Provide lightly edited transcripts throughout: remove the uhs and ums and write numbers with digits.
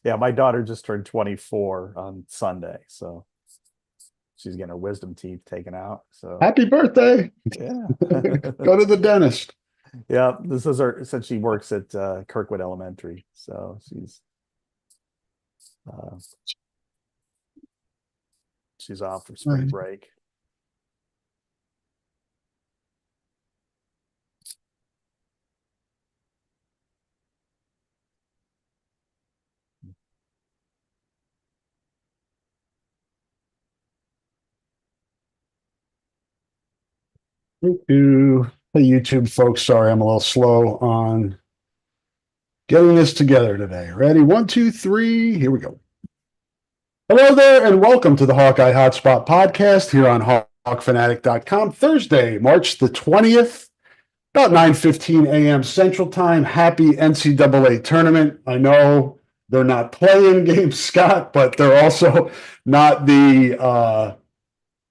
Yeah, my daughter just turned 24 on Sunday, so she's getting her wisdom teeth taken out. So Happy birthday. yeah. Go to the dentist. Yeah, this is her since she works at Kirkwood Elementary. So uh, she's off for spring Right. break. Thank you. Hey, YouTube folks. Sorry, I'm a little slow on getting this together today. Ready? One, two, three. Here we go. Hello there, and welcome to the Hawkeye Hotspot podcast here on HawkFanatic.com. Thursday, March the 20th, about 9:15 a.m. Central Time. Happy NCAA tournament. I know they're not playing games, Scott, but they're also not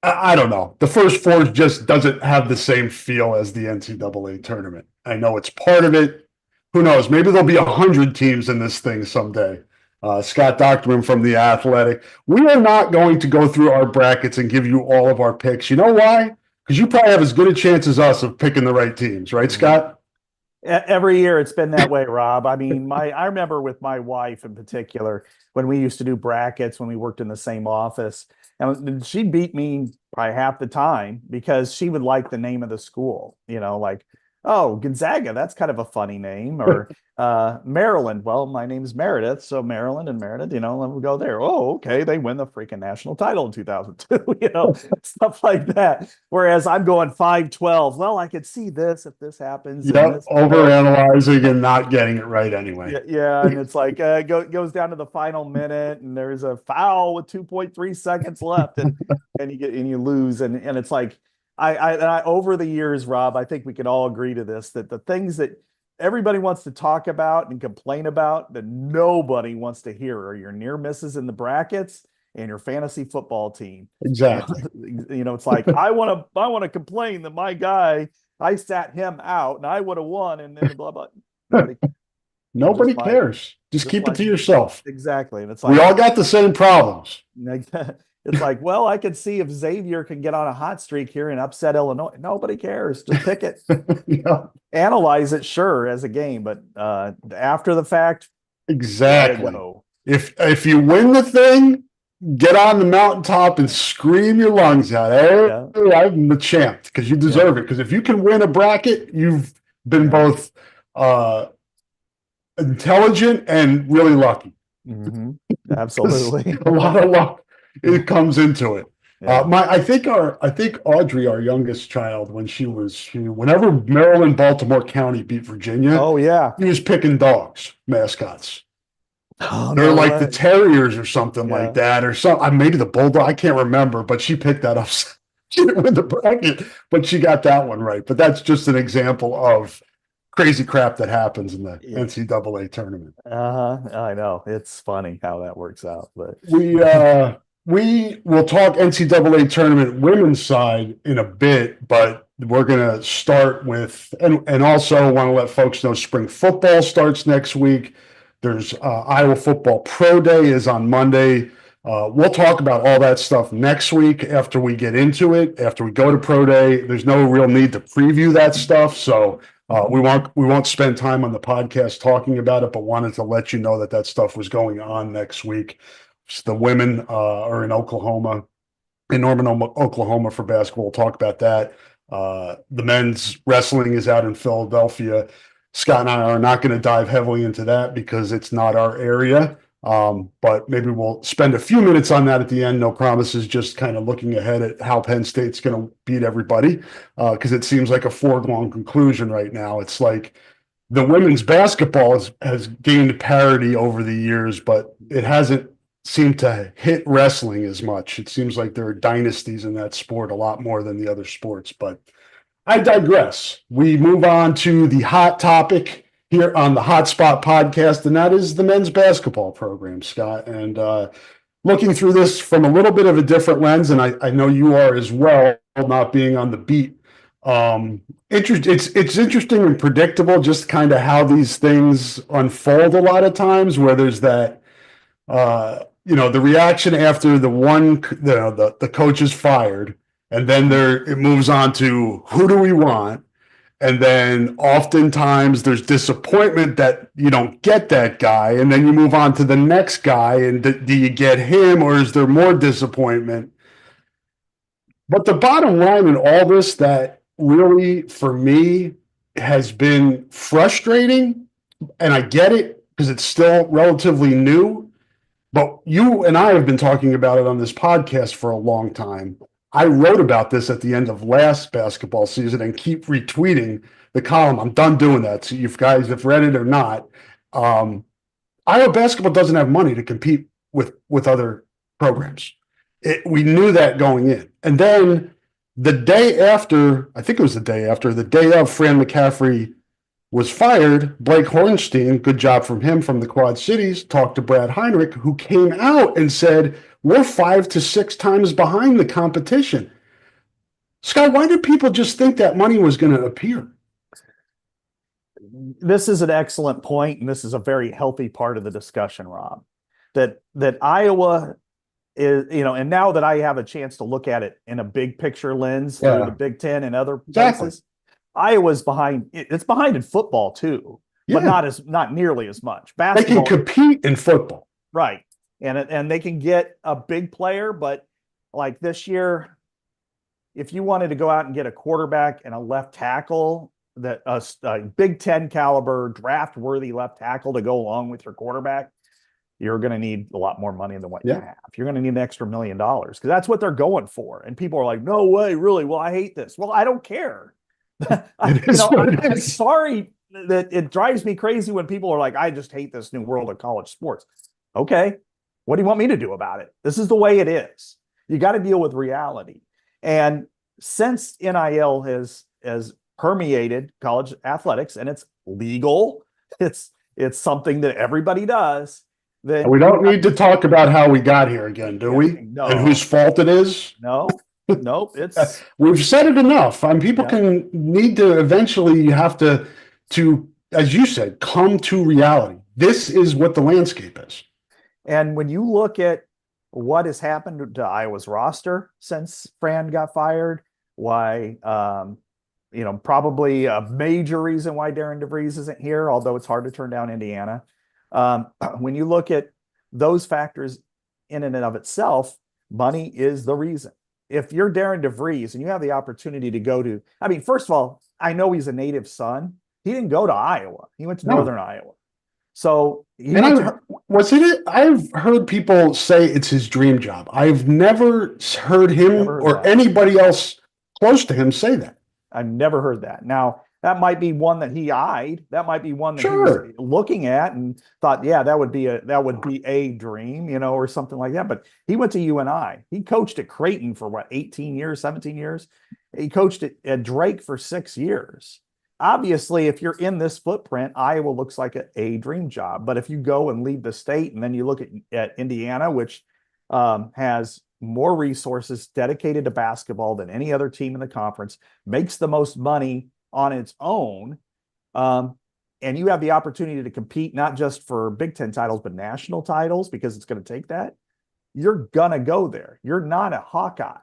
I don't know. The first four just doesn't have the same feel as the NCAA tournament. I know it's part of it. Who knows? Maybe there'll be 100 teams in this thing someday. Scott Docterman from The Athletic. We are not going to go through our brackets and give you all of our picks. You know why? Because you probably have as good a chance as us of picking the right teams, right, Mhm. Scott? Every year it's been that way, Rob. I mean, my I remember with my wife in particular when we used to do brackets when we worked in the same office, and she'd beat me by half the time because she would like the name of the school, like, oh, Gonzaga, that's kind of a funny name, or Maryland. Well, my name's Meredith, so Maryland and Meredith, and we go there. Oh, okay, they win the freaking national title in 2002, stuff like that. Whereas I'm going 5-12. Well, I could see this if this happens and Yep, this. overanalyzing and not getting it right anyway. Yeah, yeah, and it's like goes down to the final minute, and there's a foul with 2.3 seconds left, and you lose, and it's like I over the years, Rob, I think we can all agree to this that the things that everybody wants to talk about and complain about that nobody wants to hear are your near misses in the brackets and your fantasy football team. And Exactly. it's like I want to complain that my guy I sat him out and I would have won, and then blah blah. Nobody Nobody just my cares. Just just keep it my to yourself. exactly. And it's We like all got the same problems. it's like, well, I could see if Xavier can get on a hot streak here and upset Illinois. Nobody cares. Just pick it. Yeah, Analyze it, sure, as a game, but after the fact, let it exactly. go. If you win the thing, get on the mountaintop and scream your lungs out. Hey, Yeah, I'm the champ because you yeah, deserve it. Because if you can win a bracket, you've been yeah. both uh, intelligent and really lucky. Hmm. Because Absolutely. a lot of luck it comes into it. Yeah. I think Audrey, our youngest child, when whenever Maryland, Baltimore County beat Virginia, Oh yeah. he was picking dogs, mascots. Oh They're no like the way. Terriers or something like Yeah. that, or some maybe the Bulldog. I can't remember, but she picked that up. She didn't win the bracket, but she got that one right. But that's just an example of crazy crap that happens in the Yeah. NCAA tournament. I know. It's funny how that works out, but We we will talk NCAA tournament women's side in a bit, but we're gonna start with and also want to let folks know spring football starts next week. There's Iowa football pro day is on Monday. We'll talk about all that stuff next week after we get into it. After we go to pro day, there's no real need to preview that stuff, so we won't spend time on the podcast talking about it, but wanted to let you know that that stuff was going on next week. The women are in Oklahoma, in Norman, Oklahoma for basketball. We'll talk about that. The men's wrestling is out in Philadelphia. Scott and I are not going to dive heavily into that because it's not our area. But maybe we'll spend a few minutes on that at the end. No promises, just kind of looking ahead at how Penn State's going to beat everybody because it seems like a foregone conclusion right now. It's like the women's basketball has gained parity over the years, but it hasn't seemed to hit wrestling as much. It seems like there are dynasties in that sport a lot more than the other sports, but I digress. We move on to the hot topic here on the Hotspot podcast, and that is the men's basketball program, Scott. And looking through this from a little bit of a different lens, and I know you are as well, not being on the beat It's interesting and predictable, just kind of how these things unfold a lot of times, where there's that, the reaction after the coach is fired, and then it moves on to who do we want, and then oftentimes there's disappointment that you don't get that guy, and then you move on to the next guy, and do you get him, or is there more disappointment? But the bottom line in all this that really, for me, has been frustrating, and I get it because it's still relatively new, but you and I have been talking about it on this podcast for a long time. I wrote about this at the end of last basketball season and keep retweeting the column. I'm done doing that. So you guys have read it or not. Iowa basketball doesn't have money to compete with other programs. We knew that going in. And then the day after, I think it was the day after, the day of Fran McCaffrey was fired, Blake Hornstein, good job from him from the Quad Cities, talked to Brad Heinrich, who came out and said, we're 5 to 6 times behind the competition. Scott, why did people just think that money was going to appear? This is an excellent point, and this is a very healthy part of the discussion, Rob, that Iowa is, and now that I have a chance to look at it in a big picture lens through the Big Ten and other places, Iowa's behind. It's behind in football too, but not nearly as much. Basketball, they can compete in football, right? And they can get a big player, but like this year, if you wanted to go out and get a quarterback and a left tackle, that a Big Ten caliber draft worthy left tackle to go along with your quarterback, you're going to need a lot more money than what you have. You're going to need an extra $1 million because that's what they're going for. And people are like, no way, really? Well, I hate this. Well, I don't care. I'm sorry that it drives me crazy when people are like, I just hate this new world of college sports. Okay. What do you want me to do about it? This is the way it is. You got to deal with reality. And since NIL has permeated college athletics and it's legal, it's something that everybody does. Then we don't need to talk about how we got here again, do we? No. And whose fault it is? No, nope. It's we've said it enough. People need to eventually have to, as you said, come to reality. This is what the landscape is. And when you look at what has happened to Iowa's roster since Fran got fired, why, probably a major reason why Darren DeVries isn't here, although it's hard to turn down Indiana. When you look at those factors in and of itself, money is the reason. If you're Darren DeVries and you have the opportunity to go to, first of all, I know he's a native son. He didn't go to Iowa. He went to Northern Iowa. So I've heard people say it's his dream job. I've never heard him or anybody else close to him say that. I've never heard that. Now, that might be one that he eyed. That might be one that he was looking at and thought, yeah, that would be a dream, or something like that. But he went to UNI. He coached at Creighton for 18 years, 17 years. He coached at Drake for 6 years. Obviously, if you're in this footprint, Iowa looks like a dream job. But if you go and leave the state and then you look at Indiana, which has more resources dedicated to basketball than any other team in the conference, makes the most money on its own, and you have the opportunity to compete not just for Big Ten titles, but national titles, because it's going to take that, you're going to go there. You're not a Hawkeye.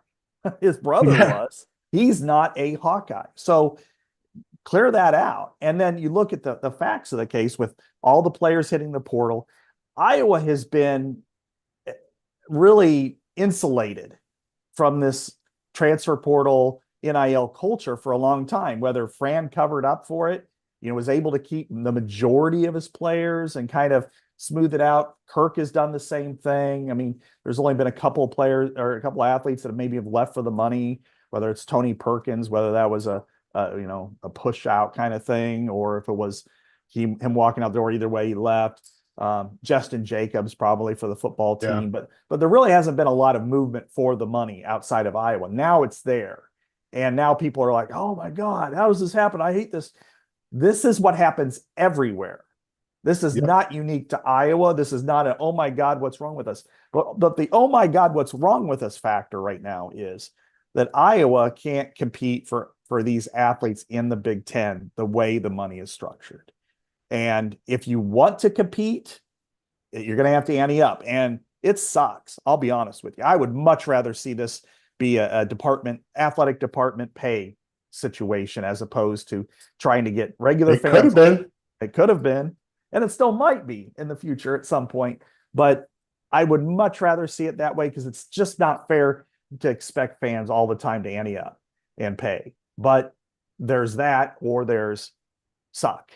His brother was. He's not a Hawkeye. So clear that out. And then you look at the facts of the case with all the players hitting the portal. Iowa has been really insulated from this transfer portal NIL culture for a long time, whether Fran covered up for it, was able to keep the majority of his players and kind of smooth it out. Kirk has done the same thing. There's only been a couple of players or a couple of athletes that maybe have left for the money, whether it's Tony Perkins, whether that was a push out kind of thing, or if it was him walking out the door. Either way, he left. Justin Jacobs probably for the football team, but there really hasn't been a lot of movement for the money outside of Iowa. Now it's there. And now people are like, oh my God, how does this happen? I hate this. This is what happens everywhere. This is not unique to Iowa. This is not an, oh my God, what's wrong with us? But the, oh my God, what's wrong with us factor right now is that Iowa can't compete for for these athletes in the Big Ten, the way the money is structured. And if you want to compete, you're going to have to ante up. And it sucks. I'll be honest with you. I would much rather see this be a athletic department pay situation as opposed to trying to get regular fans. It could have been. It could have been, and it still might be in the future at some point. But I would much rather see it that way because it's just not fair to expect fans all the time to ante up and pay. But there's that, or there's suck.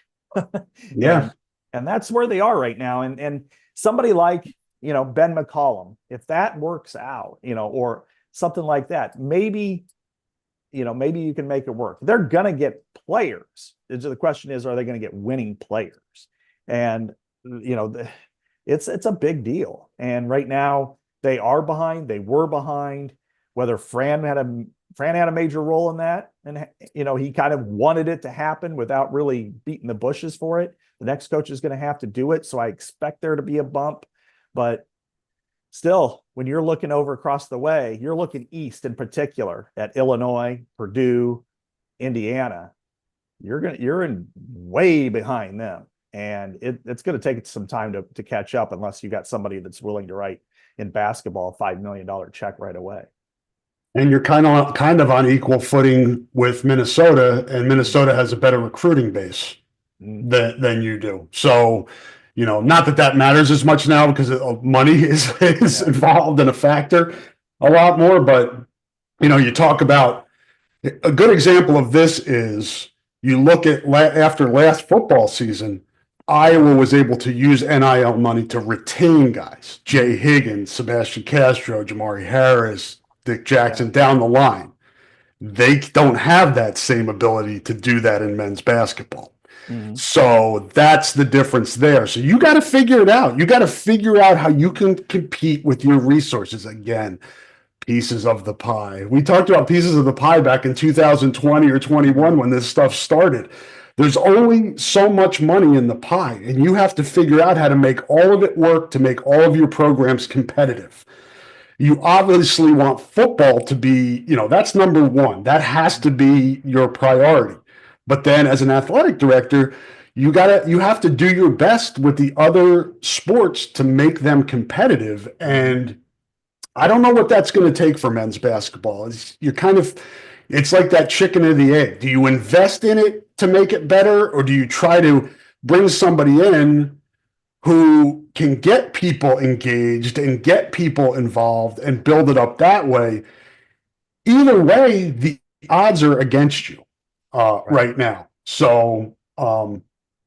Yeah. And that's where they are right now. And somebody like, Ben McCollum, if that works out, or something like that, maybe you can make it work. They're going to get players. The question is, are they going to get winning players? And, it's a big deal. And right now they are behind. They were behind. Whether Fran had a major role in that, and he kind of wanted it to happen without really beating the bushes for it. The next coach is going to have to do it, so I expect there to be a bump. But still, when you're looking over across the way, you're looking east in particular at Illinois, Purdue, Indiana. You're in way behind them, and it's going to take some time to catch up unless you got somebody that's willing to write in basketball a $5 million check right away. And you're kind of on equal footing with Minnesota, and Minnesota has a better recruiting base than you do. So, not that matters as much now because money is involved in a factor a lot more. But, you talk about a good example of this is you look at after last football season, Iowa was able to use NIL money to retain guys, Jay Higgins, Sebastian Castro, Jamari Harris, Dick Jackson, down the line. They don't have that same ability to do that in men's basketball. Mm-hmm. So that's the difference there. So you got to figure it out. You got to figure out how you can compete with your resources. Again, pieces of the pie. We talked about pieces of the pie back in 2020 or 21 when this stuff started. There's only so much money in the pie, and you have to figure out how to make all of it work to make all of your programs competitive. You obviously want football to be, that's number one. That has to be your priority. But then as an athletic director, you have to do your best with the other sports to make them competitive. And I don't know what that's going to take for men's basketball. It's like that chicken or the egg. Do you invest in it to make it better, or do you try to bring somebody in who can get people engaged and get people involved and build it up that way? Either way, the odds are against you right now. So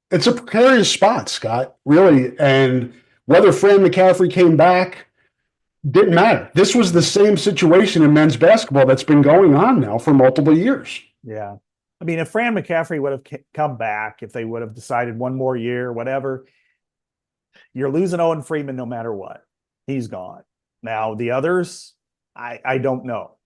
it's a precarious spot, Scott, really. And whether Fran McCaffrey came back didn't matter. This was the same situation in men's basketball that's been going on now for multiple years. Yeah. I mean, if Fran McCaffrey would have come back, if they would have decided one more year, whatever, you're losing Owen Freeman no matter what. He's gone. Now, the others, I don't know.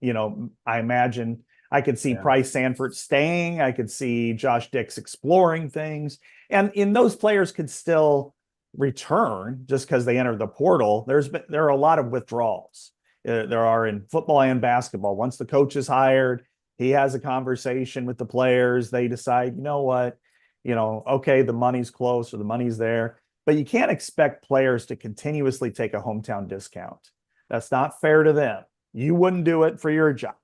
I imagine I could see Price Sanford staying. I could see Josh Dix exploring things. And those players could still return just because they entered the portal. There are a lot of withdrawals. There are in football and basketball. Once the coach is hired, he has a conversation with the players. They decide, okay, the money's close or the money's there. But you can't expect players to continuously take a hometown discount. That's not fair to them. You wouldn't do it for your job,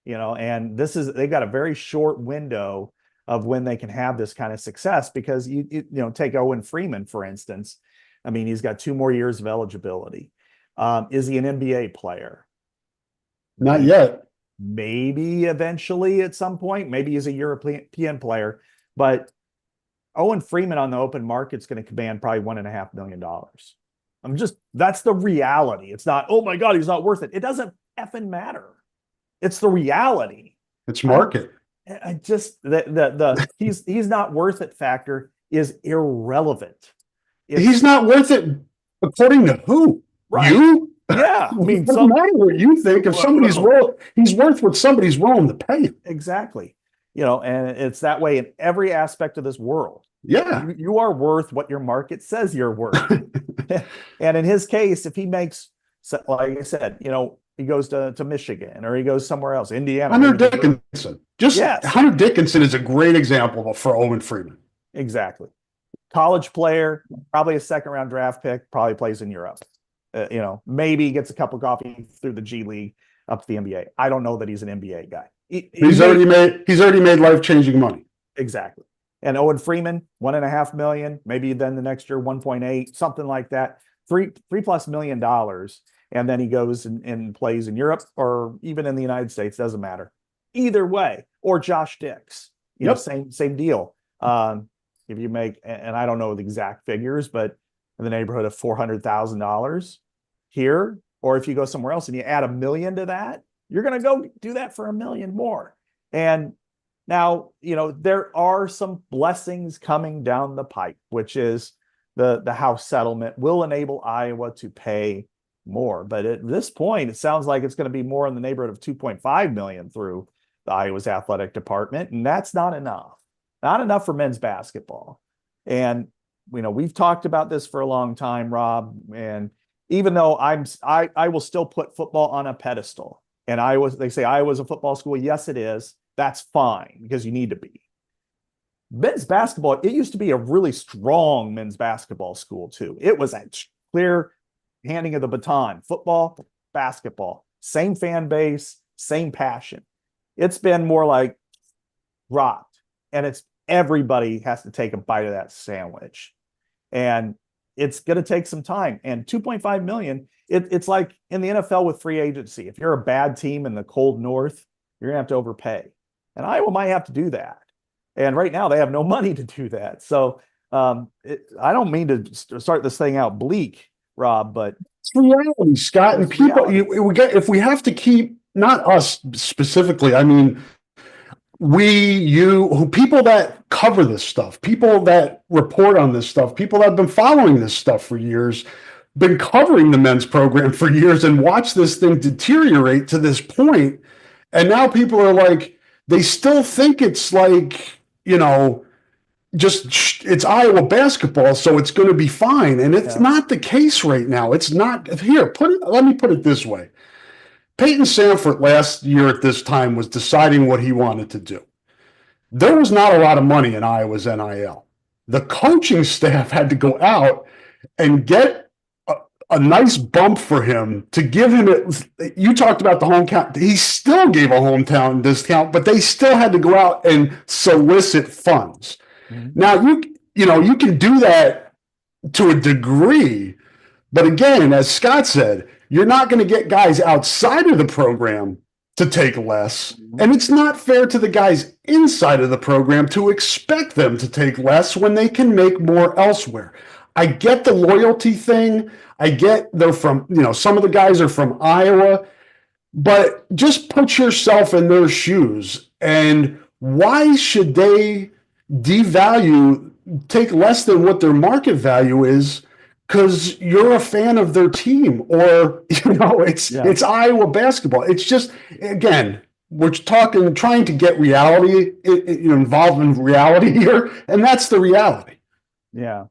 and they've got a very short window of when they can have this kind of success because you take Owen Freeman, for instance. I mean, he's got 2 more years of eligibility. Is he an NBA player? Not yet. Maybe eventually at some point. Maybe he's a European player, but Owen Freeman on the open market is going to command probably $1.5 million. That's the reality. It's not, oh my God, he's not worth it. It doesn't effing matter. It's the reality. It's market. He's not worth it factor is irrelevant. He's not worth it according to who? Right. You? Yeah. I mean, it doesn't matter what you think. If somebody's he's worth what somebody's willing to pay him. Exactly. And it's that way in every aspect of this world. Yeah. You are worth what your market says you're worth. And in his case, if he makes, like I said, He goes to Michigan, or he goes somewhere else, Indiana. Hunter maybe they go- Dickinson. Just Yes, Hunter Dickinson is a great example for Owen Freeman. exactly. College player, probably a second round draft pick, probably plays in Europe. Maybe gets a cup of coffee through the G League up to the NBA. I don't know that he's an NBA guy. He's already made life-changing money. Exactly. And Owen Freeman, $1.5 million, maybe then the next year 1.8, something like that. $3+ million. And then he goes and plays in Europe or even in the United States, doesn't matter. Either way. Or Josh Dix. Same deal. If you make, and I don't know the exact figures, but in the neighborhood of $400,000 here, or if you go somewhere else and you add $1 million to that, you're going to go do that for $1 million more. And now, there are some blessings coming down the pipe, which is the House settlement will enable Iowa to pay more. But at this point, it sounds like it's going to be more in the neighborhood of $2.5 million through the Iowa's athletic department. And that's not enough. Not enough for men's basketball. And, we've talked about this for a long time, Rob. And even though I will still put football on a pedestal. And they say Iowa's a football school. Yes, it is. That's fine because you need to be. Men's basketball, it used to be a really strong men's basketball school too. It was a clear handing of the baton. Football, basketball, same fan base, same passion. It's been more like dropped, and everybody has to take a bite of that sandwich. And it's going to take some time. And $2.5 million, it's like in the NFL with free agency. If you're a bad team in the cold north, you're going to have to overpay. And Iowa might have to do that. And right now they have no money to do that. So I don't mean to start this thing out bleak, Rob, but it's reality, Scott. And people, if we have to keep, not us specifically, I mean, people that cover this stuff, people that report on this stuff, people that have been following this stuff for years, been covering the men's program for years and watch this thing deteriorate to this point. And now people are like, they still think it's like, it's Iowa basketball, so it's going to be fine. And it's not the case right now. It's not. Let me put it this way. Peyton Sanford last year at this time was deciding what he wanted to do. There was not a lot of money in Iowa's NIL. The coaching staff had to go out and get a nice bump for him to give him it. You talked about the hometown. He still gave a hometown discount, but they still had to go out and solicit funds. Mm-hmm. Now you can do that to a degree, but again, as Scott said, you're not going to get guys outside of the program to take less, and it's not fair to the guys inside of the program to expect them to take less when they can make more elsewhere. I get the loyalty thing. I get they're from, some of the guys are from Iowa, but just put yourself in their shoes. And why should they take less than what their market value is because you're a fan of their team, or, it's Iowa basketball. It's just, again, we're trying to get reality, involved in reality here. And that's the reality. Yeah,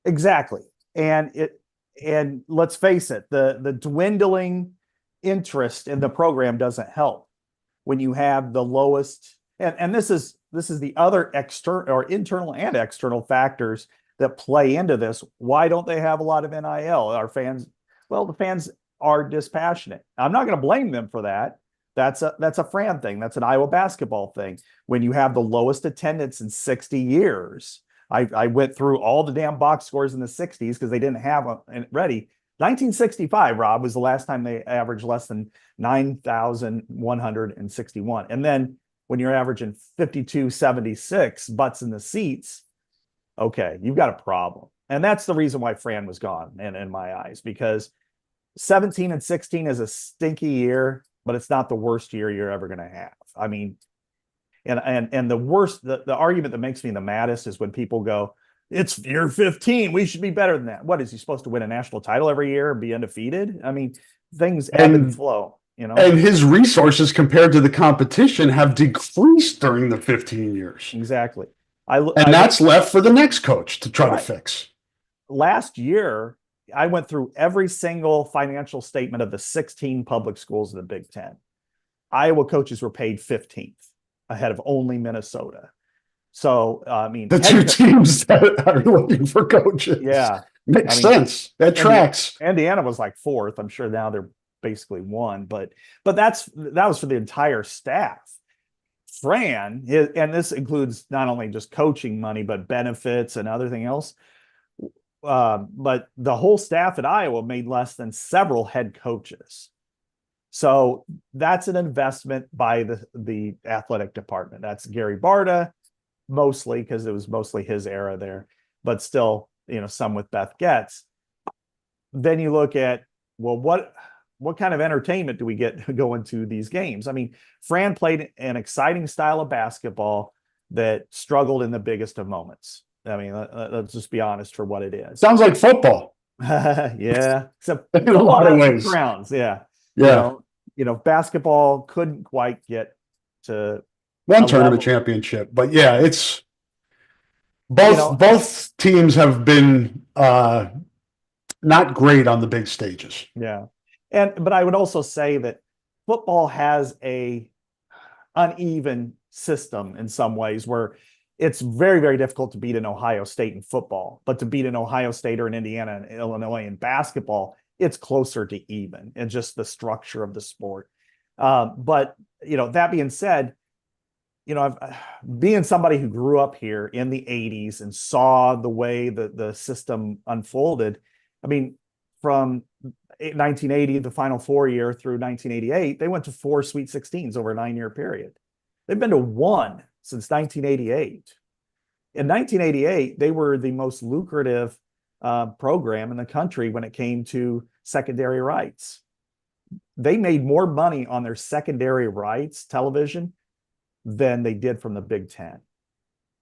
exactly. And let's face it, the dwindling interest in the program doesn't help when you have the lowest, and this is the other internal and external factors that play into this. Why don't they have a lot of NIL? The fans are dispassionate. I'm not going to blame them for that. That's a Fran thing. That's an Iowa basketball thing. When you have the lowest attendance in 60 years, I went through all the damn box scores in the 60s because they didn't have it ready. 1965, Rob, was the last time they averaged less than 9,161. And then when you're averaging 5276 butts in the seats, okay, you've got a problem. And that's the reason why Fran was gone in my eyes, because 17 and 16 is a stinky year, but it's not the worst year you're ever going to have. I mean, and the worst, the argument that makes me the maddest is when people go, it's year 15, we should be better than that. What, is he supposed to win a national title every year and be undefeated? I mean, things ebb and flow, And his resources compared to the competition have decreased during the 15 years. Exactly. That's left for the next coach to try to fix. Last year, I went through every single financial statement of the 16 public schools in the Big Ten. Iowa coaches were paid 15th ahead of only Minnesota. So, I mean, The two teams that are looking for coaches. Yeah. Makes sense. That tracks. Indiana was like fourth. I'm sure now they're basically one, but that was for the entire staff. Fran, and this includes not only just coaching money, but benefits and everything else. But the whole staff at Iowa made less than several head coaches. So that's an investment by the athletic department. That's Gary Barta, mostly, because it was mostly his era there, but still, some with Beth Goetz. Then you look at, well, what kind of entertainment do we get going to these games? I mean, Fran played an exciting style of basketball that struggled in the biggest of moments. I mean, let's just be honest for what it is. Sounds like football. Yeah. Except in a lot of ways. Grounds. Yeah. Yeah. Basketball couldn't quite get to one tournament championship, but yeah, it's both teams have been not great on the big stages. Yeah. But I would also say that football has a uneven system in some ways, where it's very, very difficult to beat an Ohio State in football, but to beat an Ohio State or an Indiana and Illinois in basketball, it's closer to even and just the structure of the sport. But that being said, being somebody who grew up here in the 80s and saw the way the system unfolded, I mean, from 1980, the Final Four year, through 1988, they went to 4 Sweet 16s over a 9-year period. They've been to 1 since 1988. In 1988, they were the most lucrative program in the country when it came to secondary rights. They made more money on their secondary rights television than they did from the Big Ten.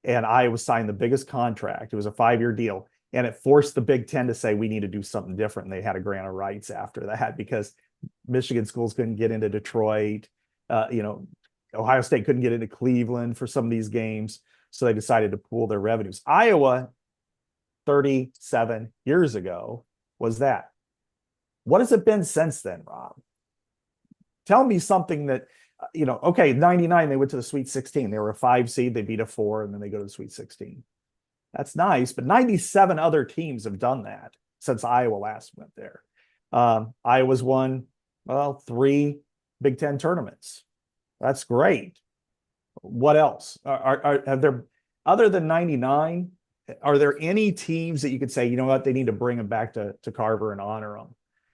And Iowa signed the biggest contract. It was a 5-year deal. And it forced the Big Ten to say, we need to do something different. And they had a grant of rights after that, because Michigan schools couldn't get into Detroit. Ohio State couldn't get into Cleveland for some of these games. So they decided to pool their revenues. Iowa, 37 years ago, was that. What has it been since then, Rob? Tell me something that, okay, 99, they went to the Sweet 16. They were a 5 seed. They beat a 4, and then they go to the Sweet 16. That's nice, but 97 other teams have done that since Iowa last went there. Iowa's won, 3 Big Ten tournaments. That's great. What else? Have there, other than 99, are there any teams that you could say, you know what, they need to bring them back to Carver and honor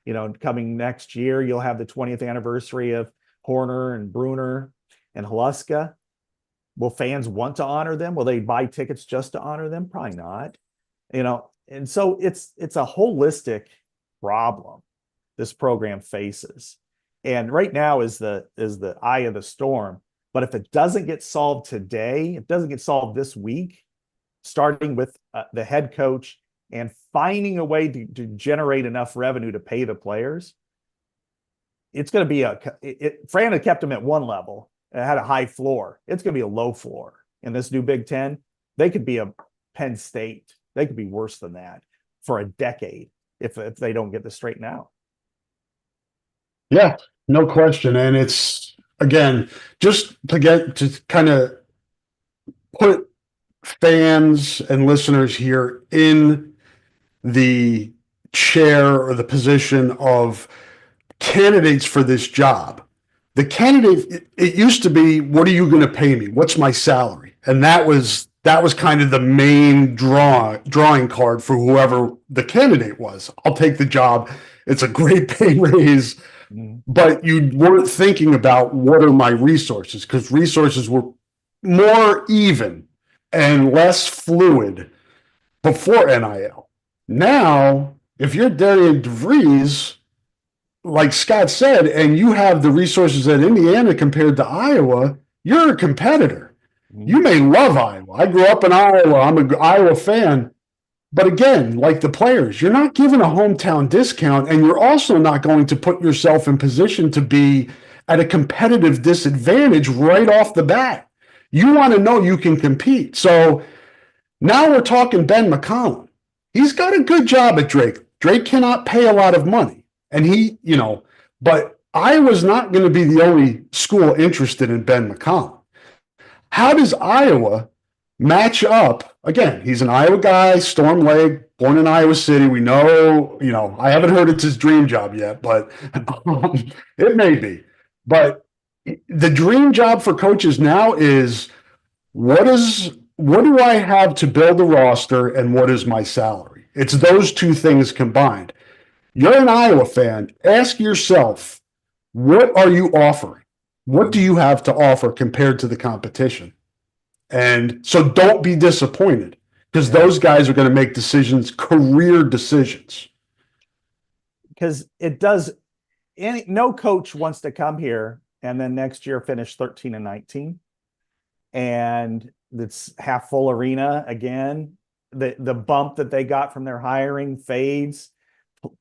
them? Coming next year, you'll have the 20th anniversary of Horner and Bruner and Haluska. Will fans want to honor them? Will they buy tickets just to honor them? Probably not. And so it's a holistic problem this program faces. And right now is the eye of the storm. But if it doesn't get solved today, it doesn't get solved this week, starting with the head coach and finding a way to generate enough revenue to pay the players, it's going to be Fran had kept them at one level. It had a high floor. It's going to be a low floor in this new Big Ten. They could be a Penn State. They could be worse than that for a decade if they don't get this straightened out. Yeah, no question. And it's, again, just to get to kind of put fans and listeners here in the chair or the position of candidates for this job. The candidate, it used to be, what are you going to pay me? What's my salary? And that was kind of the main drawing card for whoever the candidate was. I'll take the job. It's a great pay raise, but you weren't thinking about what are my resources, because resources were more even and less fluid before NIL. Now, if you're Darian DeVries, like Scott said, and you have the resources at Indiana compared to Iowa, you're a competitor. You may love Iowa. I grew up in Iowa. I'm an Iowa fan. But again, like the players, you're not given a hometown discount, and you're also not going to put yourself in position to be at a competitive disadvantage right off the bat. You want to know you can compete. So now we're talking Ben McCollum. He's got a good job at Drake. Drake cannot pay a lot of money. And he, but Iowa's not going to be the only school interested in Ben McCollum. How does Iowa match up? Again, he's an Iowa guy, Storm Lake, born in Iowa City. We know, I haven't heard it's his dream job yet, but it may be. But the dream job for coaches now is what do I have to build a roster and what is my salary? It's those two things combined. You're an Iowa fan. Ask yourself, what are you offering? What do you have to offer compared to the competition? And so don't be disappointed because those guys are going to make decisions, career decisions. Because it does, no coach wants to come here and then next year finish 13-19. And it's half full arena again. The bump that they got from their hiring fades.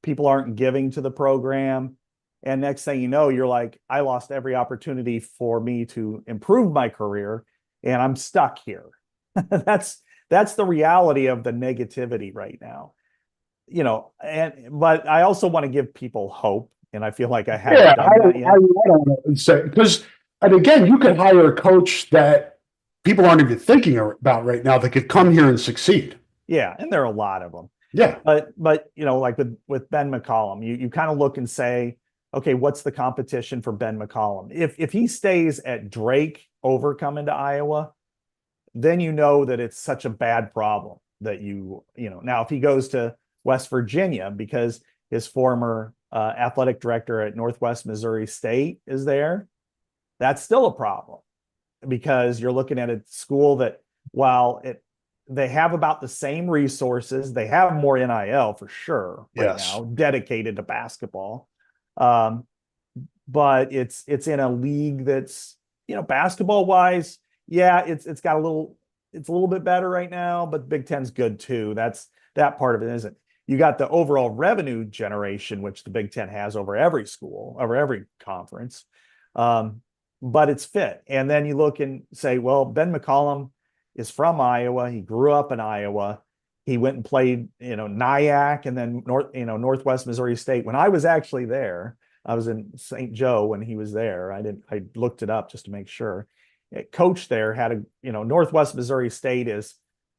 People aren't giving to the program. And next thing you know, you're like, I lost every opportunity for me to improve my career and I'm stuck here. That's the reality of the negativity right now. But I also want to give people hope. And I feel like I haven't done that yet. I don't say, because, and again, you could hire a coach that people aren't even thinking about right now that could come here and succeed. Yeah. And there are a lot of them. Yeah. But like with Ben McCollum, you kind of look and say, okay, what's the competition for Ben McCollum? If he stays at Drake over coming to Iowa, then that it's such a bad problem that now if he goes to West Virginia because his former athletic director at Northwest Missouri State is there, that's still a problem because you're looking at a school that while they have about the same resources, they have more NIL for sure right now, dedicated to basketball. But it's in a league that's, basketball wise, it's a little bit better right now, but Big Ten's good too. That part of it isn't. You got the overall revenue generation, which the Big Ten has over every school, over every conference. But it's fit. And then you look and say, well, Ben McCollum is from Iowa. He grew up in Iowa. He went and played, NIAC and then Northwest Missouri State. When I was actually there, I was in St. Joe when he was there. I looked it up just to make sure. Coach there had Northwest Missouri State is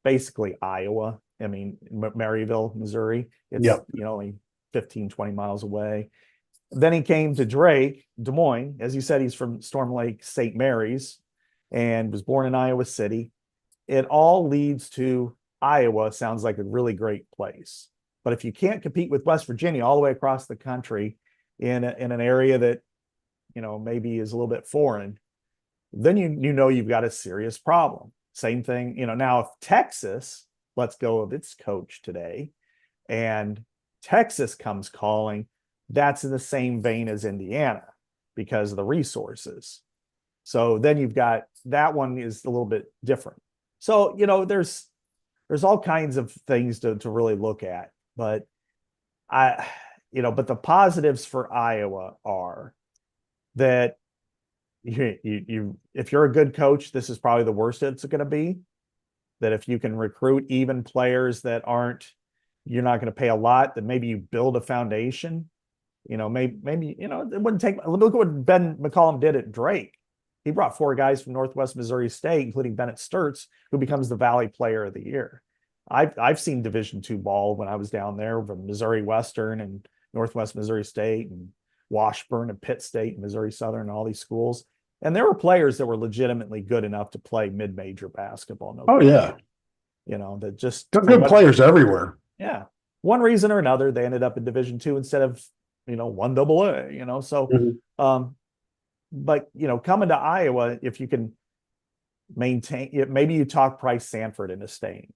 basically Iowa. I mean, Maryville, Missouri. It's only 15, 20 miles away. Then he came to Drake, Des Moines. As you said, he's from Storm Lake, St. Mary's, and was born in Iowa City. It all leads to Iowa sounds like a really great place. But if you can't compete with West Virginia all the way across the country in an area that, maybe is a little bit foreign, then you've got a serious problem. Same thing, now if Texas lets go of its coach today and Texas comes calling, that's in the same vein as Indiana because of the resources. So then you've got that one is a little bit different. So, there's all kinds of things to really look at, but but the positives for Iowa are that if you're a good coach, this is probably the worst it's going to be. That if you can recruit even players that you're not going to pay a lot, that maybe you build a foundation. Maybe it wouldn't take. Look at what Ben McCollum did at Drake. He brought 4 guys from Northwest Missouri State, including Bennett Sturtz, who becomes the Valley Player of the Year. I've seen Division II ball when I was down there from Missouri Western and Northwest Missouri State and Washburn and Pitt State and Missouri Southern and all these schools. And there were players that were legitimately good enough to play mid-major basketball. That just they're good players everywhere. Yeah. One reason or another, they ended up in Division II instead of, 1AA, so, but, coming to Iowa, if you can maintain it, maybe you talk Price Sanford into staying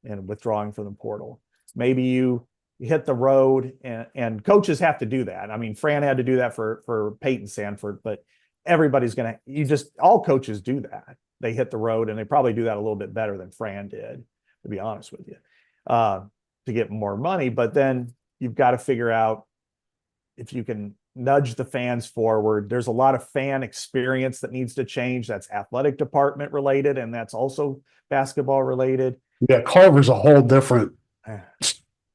and withdrawing from the portal. Maybe you hit the road and coaches have to do that. I mean, Fran had to do that for Peyton Sanford, but everybody's all coaches do that. They hit the road and they probably do that a little bit better than Fran did, to be honest with you, to get more money. But then you've got to figure out if you can nudge the fans forward. There's a lot of fan experience that needs to change. That's athletic department related, and that's also basketball related. Yeah, Carver's a whole different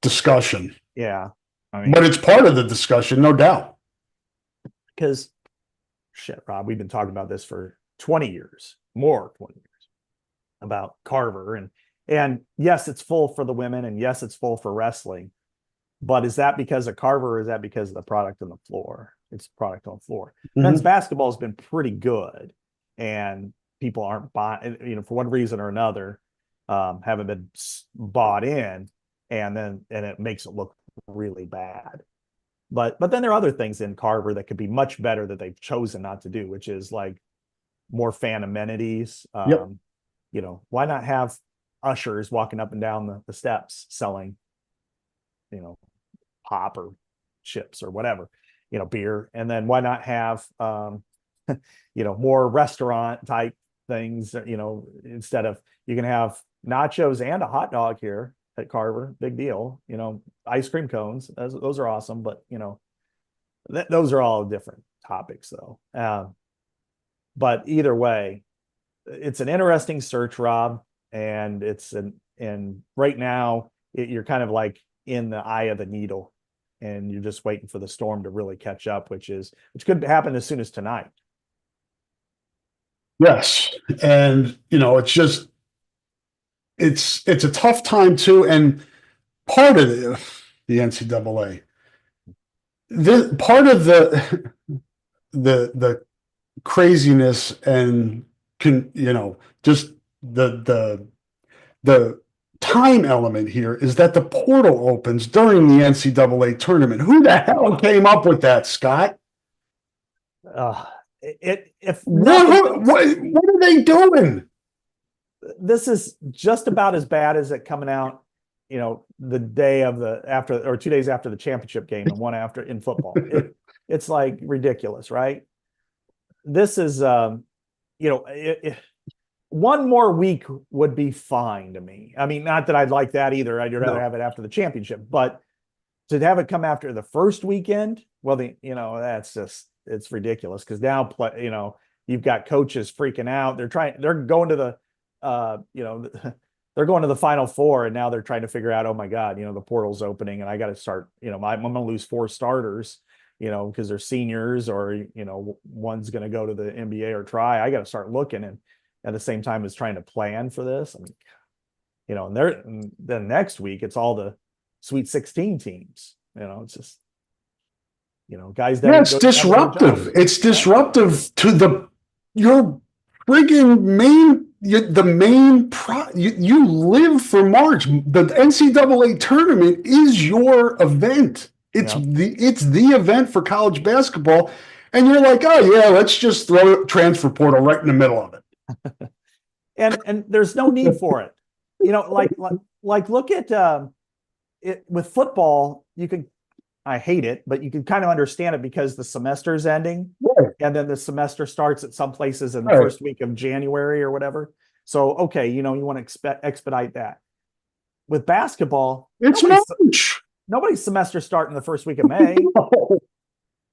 discussion. Yeah. I mean, But it's part of the discussion, no doubt. because shit, Rob, we've been talking about this for 20 years, more 20 years, about Carver. And yes, it's full for the women, and yes, it's full for wrestling. But is that because of Carver, or is that because of the product on the floor? It's product on the floor. Men's basketball has been pretty good, and people aren't buying, for one reason or another, haven't been bought in, and it makes it look really bad. But then there are other things in Carver that could be much better that they've chosen not to do, which is like more fan amenities. Yep. Why not have ushers walking up and down the steps selling, pop or chips or whatever, beer. And then why not have, more restaurant type things, instead of, you can have nachos and a hot dog here at Carver, big deal, ice cream cones. Those are awesome, but those are all different topics though. But either way, it's an interesting search, Rob. And right now you're kind of like in the eye of the needle, and you're just waiting for the storm to really catch up, which could happen as soon as tonight. Yes. And, it's a tough time too. And part of the NCAA, part of the craziness and just the time element here is that the portal opens during the NCAA tournament. Who the hell came up with that, Scott? What are they doing? This is just about as bad as it coming out, the day of after or 2 days after the championship game and one after in football. It's like ridiculous, right? This is, one more week would be fine to me. I mean, not that I'd like that either. I'd rather have it after the championship, but to have it come after the first weekend, well, it's ridiculous. Because now, you've got coaches freaking out. They're going to the, they're going to the Final Four, and now they're trying to figure out, oh my God, the portal's opening, and I got to start, I'm going to lose 4 starters, because they're seniors, or, one's going to go to the NBA or try. I got to start looking, and at the same time as trying to plan for this. I mean, and then next week, it's all the Sweet 16 teams, it's just, guys that it's disruptive. It's disruptive to your friggin' you live for March. The NCAA tournament is your event. It's the event for college basketball. And you're like, oh yeah, let's just throw transfer portal right in the middle of it. and there's no need for it. Like look at it with football. I hate it, but you can kind of understand it because the semester is ending, and then the semester starts at some places in the first week of January or whatever. So, okay, you want to expedite that. With basketball, it's nobody's semester starting the first week of May.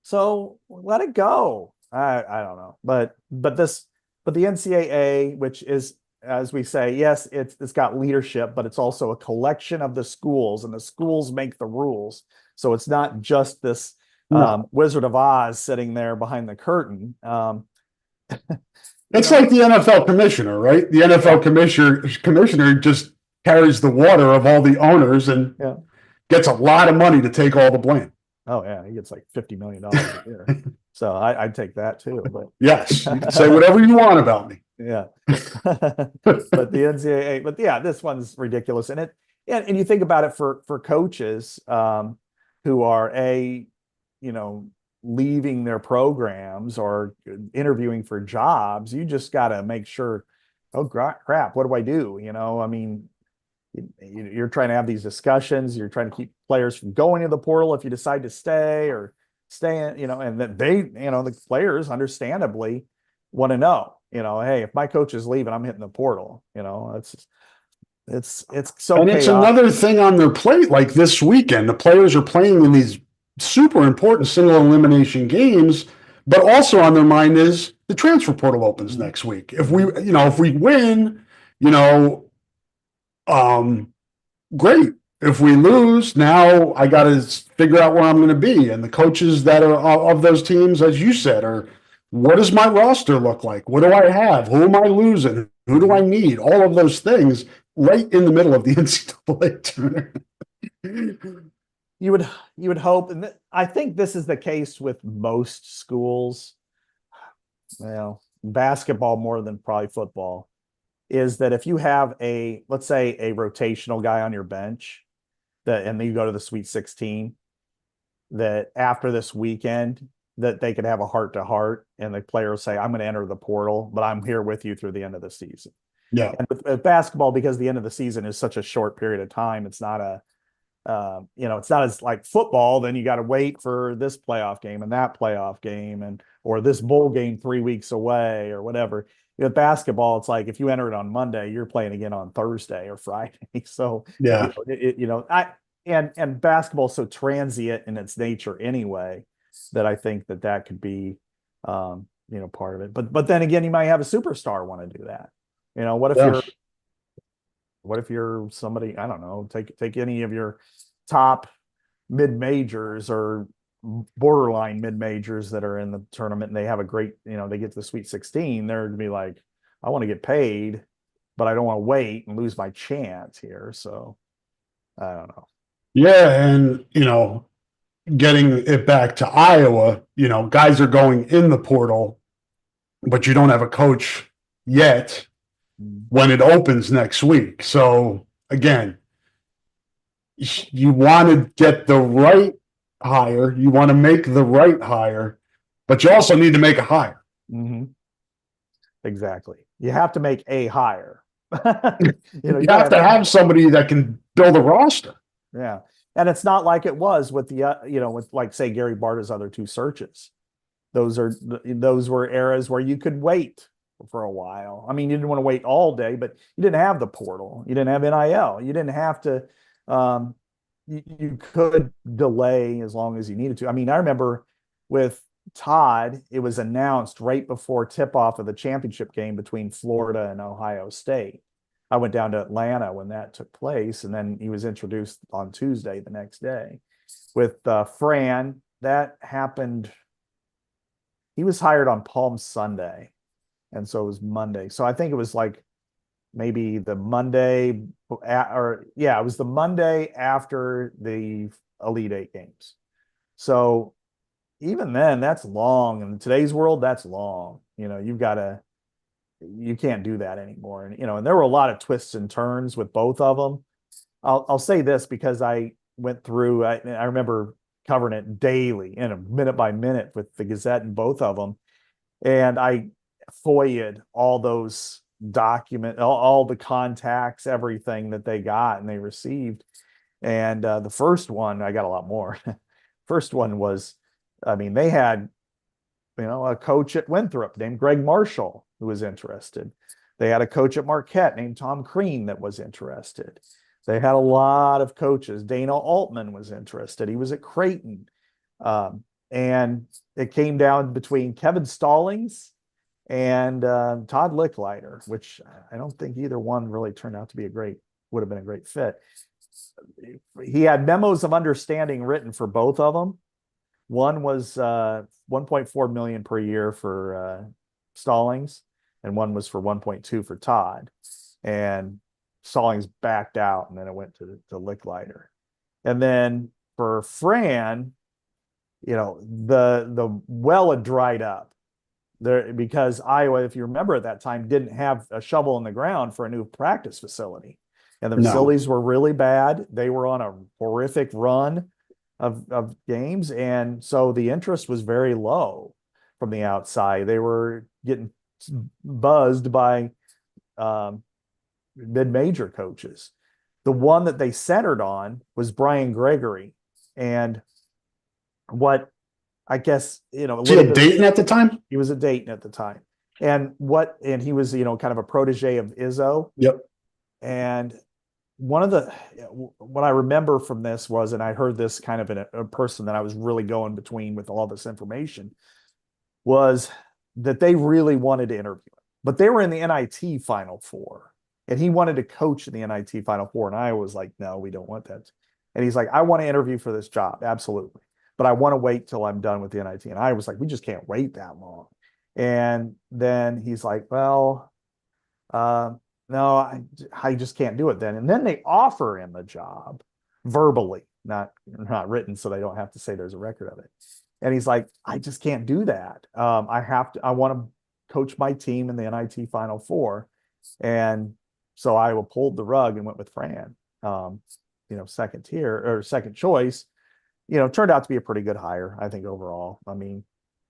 So let it go. I don't know, but the NCAA, which is, as we say, yes, it's got leadership, but it's also a collection of the schools, and the schools make the rules. So it's not just this Wizard of Oz sitting there behind the curtain. It's like the NFL commissioner, right? The NFL commissioner just carries the water of all the owners and gets a lot of money to take all the blame. Oh yeah, he gets like $50 million a year. So I'd take that too. But yes, you can say whatever you want about me. Yeah, but the NCAA, but yeah, this one's ridiculous, and you think about it for coaches who are leaving their programs or interviewing for jobs. You just got to make sure, oh crap, what do I do? I mean, you're trying to have these discussions. You're trying to keep players from going to the portal if you decide to stay, and that the players understandably want to know, hey, if my coach is leaving, I'm hitting the portal. It's so. And it's another thing on their plate. Like this weekend, the players are playing in these super important single elimination games, but also on their mind is the transfer portal opens next week. If we win, great. if we lose, now I got to figure out where I'm going to be. And the coaches that are of those teams, as you said, are what does my roster look like? What do I have? Who am I losing? Who do I need? All of those things right in the middle of the NCAA tournament. You would hope, and I think this is the case with most schools. Well, basketball more than probably football, is that if you have let's say a rotational guy on your bench and then you go to the Sweet 16, that after this weekend that they could have a heart to heart and the player will say, I'm going to enter the portal, but I'm here with you through the end of the season. Yeah. And with basketball, because the end of the season is such a short period of time, it's not it's not as like football. Then you got to wait for this playoff game and that playoff game or this bowl game 3 weeks away or whatever. With basketball, it's like if you enter it on Monday, you're playing again on Thursday or Friday. So yeah, and basketball's so transient in its nature anyway that I think that could be part of it. But then again, you might have a superstar want to do that. What if you're somebody, I don't know, take any of your top mid majors or borderline mid majors that are in the tournament and they have a great, they get to the Sweet 16, they're going to be like, I want to get paid, but I don't want to wait and lose my chance here. So I don't know. Yeah. And, getting it back to Iowa, guys are going in the portal, but you don't have a coach yet when it opens next week. So again, you want to get the right hire, you want to make the right hire, but you also need to make a hire. Mm-hmm. Exactly. You have to make a hire. You have to have somebody that can build a roster. Yeah. And it's not like it was with with like, say, Gary Barta's other two searches. Those were eras where you could wait for a while. I mean, you didn't want to wait all day, but you didn't have the portal. You didn't have NIL. You didn't have to, you could delay as long as you needed to. I mean, I remember with Todd, it was announced right before tip-off of the championship game between Florida and Ohio State. I went down to Atlanta when that took place, and then he was introduced on Tuesday the next day. With Fran, that happened. He was hired on Palm Sunday, and so it was Monday. So I think it was like maybe the Monday, it was the Monday after the Elite Eight games. So even then, that's long. In today's world, that's long. You can't do that anymore. And there were a lot of twists and turns with both of them. I'll say this because I went through, I remember covering it daily in a minute by minute with the Gazette and both of them. And I FOIA'd all those documents, all the contacts, everything that they got and they received. And the first one, I got a lot more. First one was, they had, a coach at Winthrop named Greg Marshall who was interested. They had a coach at Marquette named Tom Crean that was interested. They had a lot of coaches. Dana Altman was interested. He was at Creighton. And it came down between Kevin Stallings and Todd Licklider, which I don't think either one really turned out to be would have been a great fit. He had memos of understanding written for both of them. One was $1.4 million per year for Stallings, and one was for 1.2 for Todd. And Stallings backed out, and then it went to Licklider. And then for Fran, the well had dried up there because Iowa, if you remember at that time, didn't have a shovel in the ground for a new practice facility. And the facilities were really bad. They were on a horrific run of games. And so the interest was very low from the outside. They were getting buzzed by mid-major coaches. The one that they centered on was Brian Gregory. And what I guess, was he at Dayton at the time? He was at Dayton at the time. And he was, kind of a protege of Izzo. Yep. And what I remember from this was, and I heard this kind of in a person that I was really going between with all this information, was that they really wanted to interview him, but they were in the NIT Final Four. and he wanted to coach in the NIT Final Four. And I was like, no, we don't want that. And he's like, I want to interview for this job. Absolutely. But I want to wait till I'm done with the NIT. And I was like, we just can't wait that long. And then he's like, well, no, I just can't do it then. And then they offer him a job verbally, not written, so they don't have to say there's a record of it. And he's like, I just can't do that. I want to coach my team in the NIT Final Four. And so I pulled the rug and went with Fran, second tier or second choice. Turned out to be a pretty good hire, I think, overall. I mean,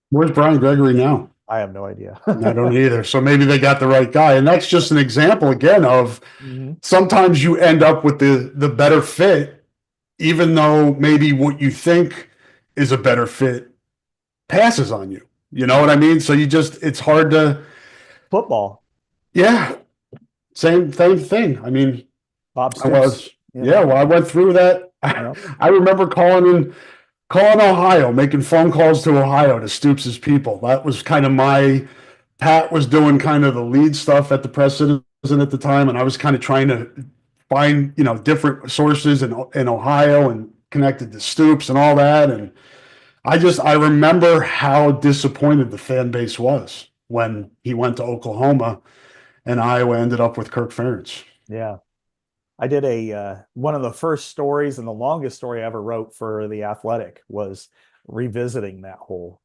where's Brian Gregory now? I have no idea. I don't either. So maybe they got the right guy. And that's just an example again of sometimes you end up with the better fit, even though maybe what you think is a better fit passes on you. You know what I mean? So it's hard to football. Yeah. Same thing. I mean, Bob Stoops, well, I went through that. I remember calling Ohio, making phone calls to Ohio to Stoops' people. That was kind of Pat was doing kind of the lead stuff at the Press Citizen at the time, and I was kind of trying to find, different sources in Ohio and connected to Stoops and all that. And I remember how disappointed the fan base was when he went to Oklahoma and Iowa ended up with Kirk Ferentz. Yeah. I did one of the first stories and the longest story I ever wrote for The Athletic was revisiting that whole,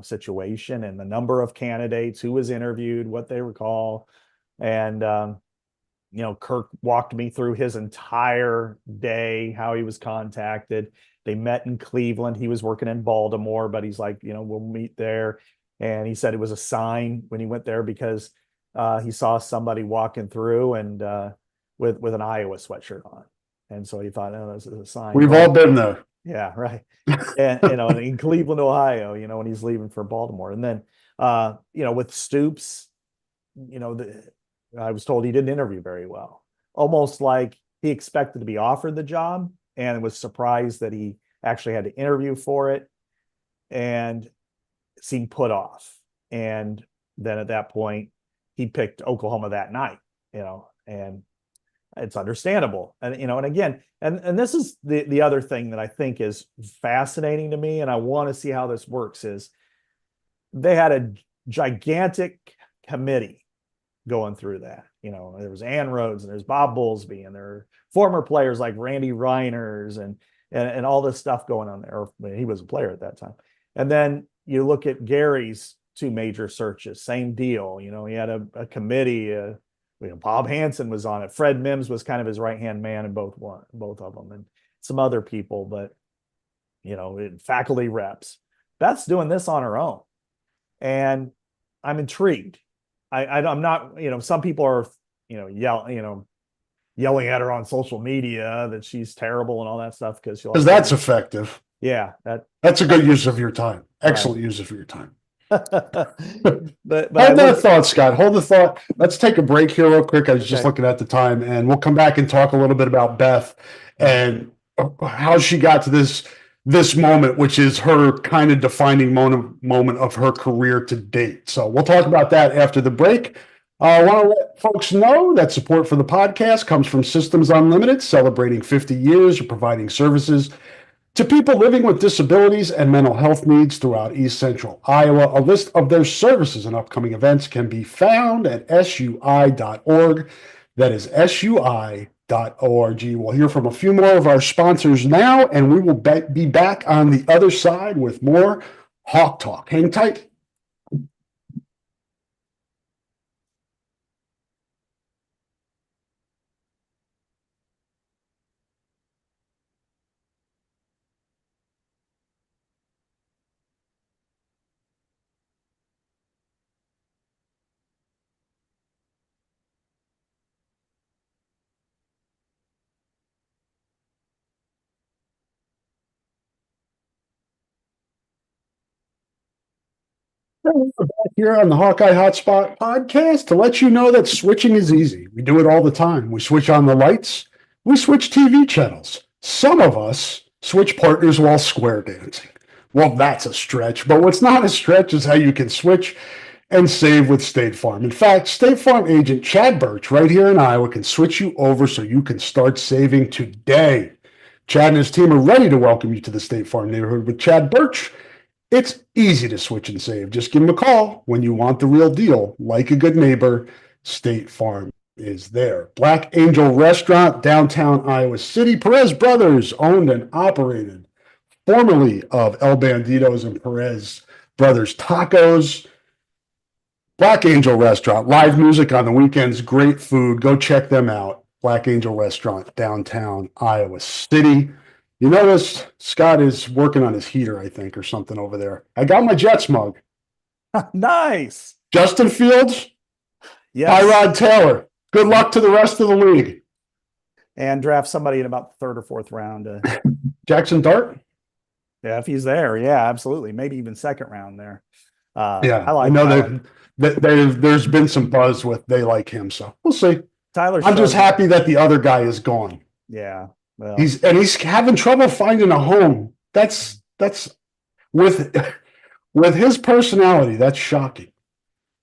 situation and the number of candidates, who was interviewed, what they recall. And, Kirk walked me through his entire day, how he was contacted. They met in Cleveland. He was working in Baltimore, but he's like, we'll meet there. And he said it was a sign when he went there because he saw somebody walking through and with an Iowa sweatshirt on. And so he thought, oh, this is a sign. We've all been there. Yeah, right. And, in Cleveland, Ohio, when he's leaving for Baltimore. And then, with Stoops, I was told he didn't interview very well. Almost like he expected to be offered the job and was surprised that he actually had to interview for it and seemed put off. And then at that point, he picked Oklahoma that night, and it's understandable. And, and again, and this is the other thing that I think is fascinating to me, and I want to see how this works, is they had a gigantic committee going through that. There was Ann Rhodes and there's Bob Bowlesby and there are former players like Randy Reiners and all this stuff going on there. Or, he was a player at that time. And then you look at Gary's two major searches, same deal. He had a committee. Bob Hansen was on it. Fred Mims was kind of his right-hand man in both of them, and some other people, but faculty reps. Beth's doing this on her own, and I'm intrigued. I'm not. Some people are yelling at her on social media that she's terrible and all that stuff because that's effective. Yeah, that's a good use of your time. Excellent use of your time. but hold that thought, Scott. Hold the thought. Let's take a break here real quick. I was just looking at the time, and we'll come back and talk a little bit about Beth and how she got to this moment, which is her kind of defining moment of her career to date. So we'll talk about that after the break. I want to let folks know that support for the podcast comes from Systems Unlimited, celebrating 50 years of providing services to people living with disabilities and mental health needs throughout East Central Iowa. A list of their services and upcoming events can be found at sui.org. That is sui.org. We'll hear from a few more of our sponsors now, and we will be back on the other side with more Hawk Talk. Hang tight. Here on the Hawkeye Hotspot podcast to let you know that switching is easy. We do it all the time. We switch on the lights. We switch TV channels. Some of us switch partners while square dancing. Well, that's a stretch, but what's not a stretch is how you can switch and save with State Farm. In fact, State Farm agent Chad Birch right here in Iowa can switch you over so you can start saving today. Chad and his team are ready to welcome you to the State Farm neighborhood with Chad Birch. It's easy to switch and save. Just give him a call when you want the real deal. Like a good neighbor, State Farm is there. Black Angel Restaurant, downtown Iowa City. Perez Brothers, owned and operated, formerly of El Banditos and Perez Brothers Tacos. Black Angel Restaurant, live music on the weekends, great food. Go check them out. Black Angel Restaurant, downtown Iowa City. You notice Scott is working on his heater, I think, or something over there. I got my Jets mug. Nice. Justin Fields, Yes. Tyrod Taylor. Good luck to the rest of the league. And draft somebody in about the third or fourth round. Jackson Dart? Yeah, if he's there. Yeah, absolutely. Maybe even second round there. Yeah, I know there's been some buzz with they like him, so we'll see. I'm just happy that the other guy is gone. Yeah. Well, he's having trouble finding a home. That's with his personality, that's shocking.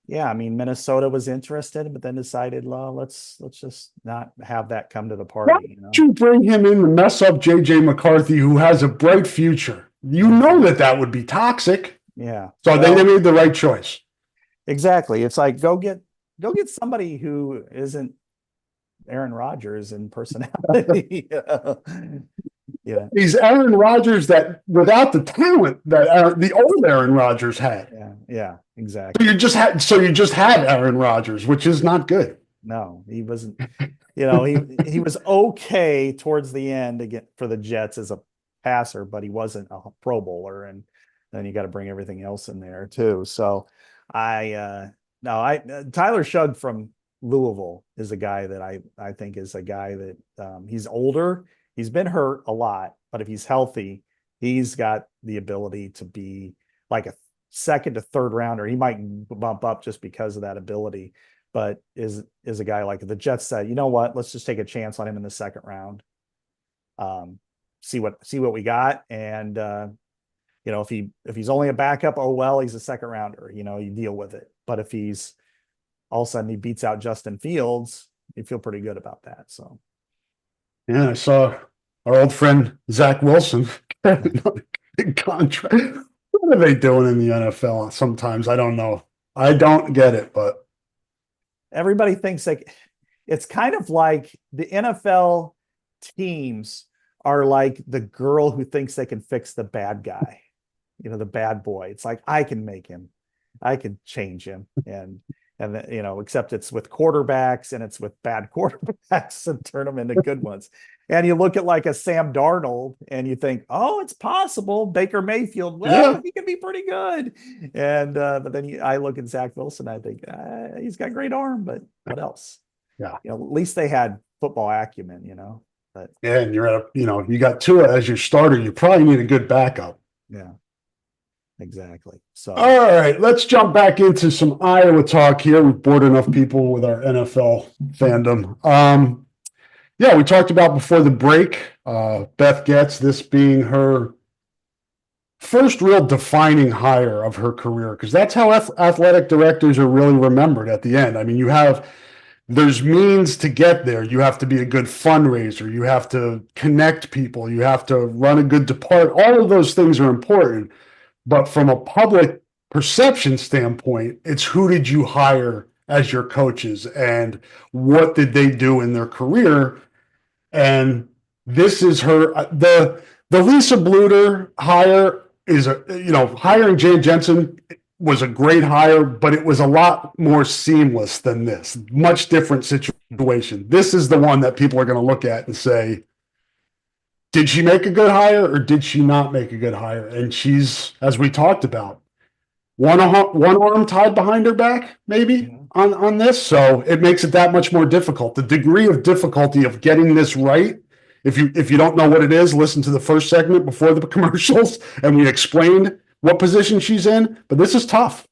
Yeah, I mean, Minnesota was interested, but then decided, well, let's just not have that come to the party. Why don't you bring him in to mess up JJ McCarthy, who has a bright future? You know that would be toxic. Yeah. So they made the right choice. Exactly. It's like go get somebody who isn't Aaron Rodgers in personality. Yeah. He's Aaron Rodgers that without the talent that the old Aaron Rodgers had. Yeah, exactly. So you just had Aaron Rodgers, which is not good. No, he wasn't. He was okay towards the end again for the Jets as a passer, but he wasn't a Pro Bowler, and then you got to bring everything else in there too. So Tyler Shug from Louisville is a guy that I think is a guy that he's older. He's been hurt a lot, but if he's healthy, he's got the ability to be like a second to third rounder. He might bump up just because of that ability, but is a guy like the Jets said, you know what, let's just take a chance on him in the second round. See what we got. And, if he's only a backup, oh, well, he's a second rounder, you deal with it. But if he's all of a sudden he beats out Justin Fields, you feel pretty good about that. So. Yeah, I saw our old friend Zach Wilson get another big contract. What are they doing in the NFL? Sometimes I don't know. I don't get it, but everybody thinks it's kind of like the NFL teams are like the girl who thinks they can fix the bad guy, the bad boy. It's like, I can make him, I can change him. And except it's with quarterbacks and it's with bad quarterbacks and turn them into good ones. And you look at like a Sam Darnold and you think, oh, it's possible. Baker Mayfield, well, he can be pretty good. And but then I look at Zach Wilson, I think he's got a great arm, but what else? Yeah, at least they had football acumen, But yeah, and you're you got Tua as your starter. You probably need a good backup. Yeah. Exactly. So, all right, let's jump back into some Iowa talk here. We've bored enough people with our NFL fandom. We talked about before the break, Beth Goetz, this being her first real defining hire of her career, because that's how athletic directors are really remembered at the end. I mean, there's means to get there. You have to be a good fundraiser. You have to connect people. You have to run a good department. All of those things are important. But from a public perception standpoint, it's who did you hire as your coaches and what did they do in their career? And this is the Lisa Bluter hire is hiring Jan Jensen was a great hire, but it was a lot more seamless than this. Much different situation. This is the one that people are going to look at and say, did she make a good hire or did she not make a good hire? And she's, as we talked about, one arm tied behind her back, maybe on this. So it makes it that much more difficult. The degree of difficulty of getting this right. If you don't know what it is, listen to the first segment before the commercials, and we explained what position she's in. But this is tough.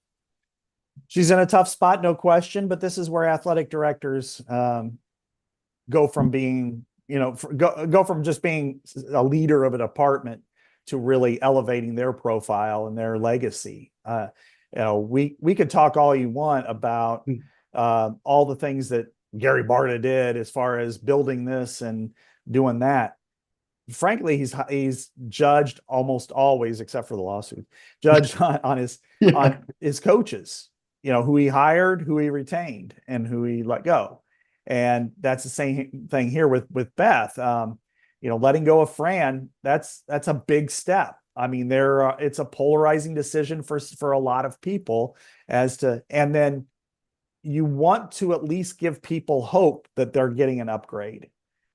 She's in a tough spot, no question. But this is where athletic directors go from being. Go from just being a leader of a department to really elevating their profile and their legacy. we could talk all you want about all the things that Gary Barta did as far as building this and doing that. Frankly, he's judged almost always, except for the lawsuit, judged on his coaches, who he hired, who he retained, and who he let go. And that's the same thing here with Beth. Letting go of Fran, that's a big step. I mean, it's a polarizing decision for a lot of people and then you want to at least give people hope that they're getting an upgrade.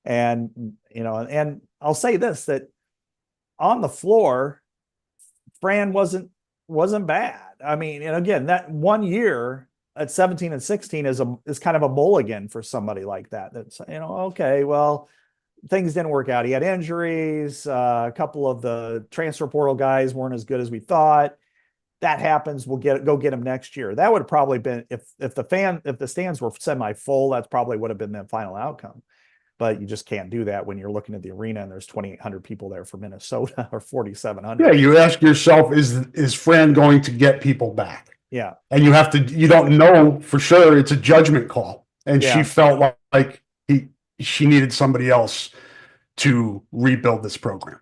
And, and I'll say this, that on the floor, Fran wasn't bad. I mean, and again, that 1 year at 17 and 16 is kind of a mulligan for somebody like that. That's, okay, well, things didn't work out. He had injuries. A couple of the transfer portal guys weren't as good as we thought. That happens. We'll go get him next year. That would have probably been, if the stands were semi-full, that's probably would have been the final outcome. But you just can't do that when you're looking at the arena and there's 2,800 people there for Minnesota or 4,700. Yeah, you ask yourself, is Fran going to get people back? Yeah. And you don't know for sure. It's a judgment call. And she felt like she needed somebody else to rebuild this program.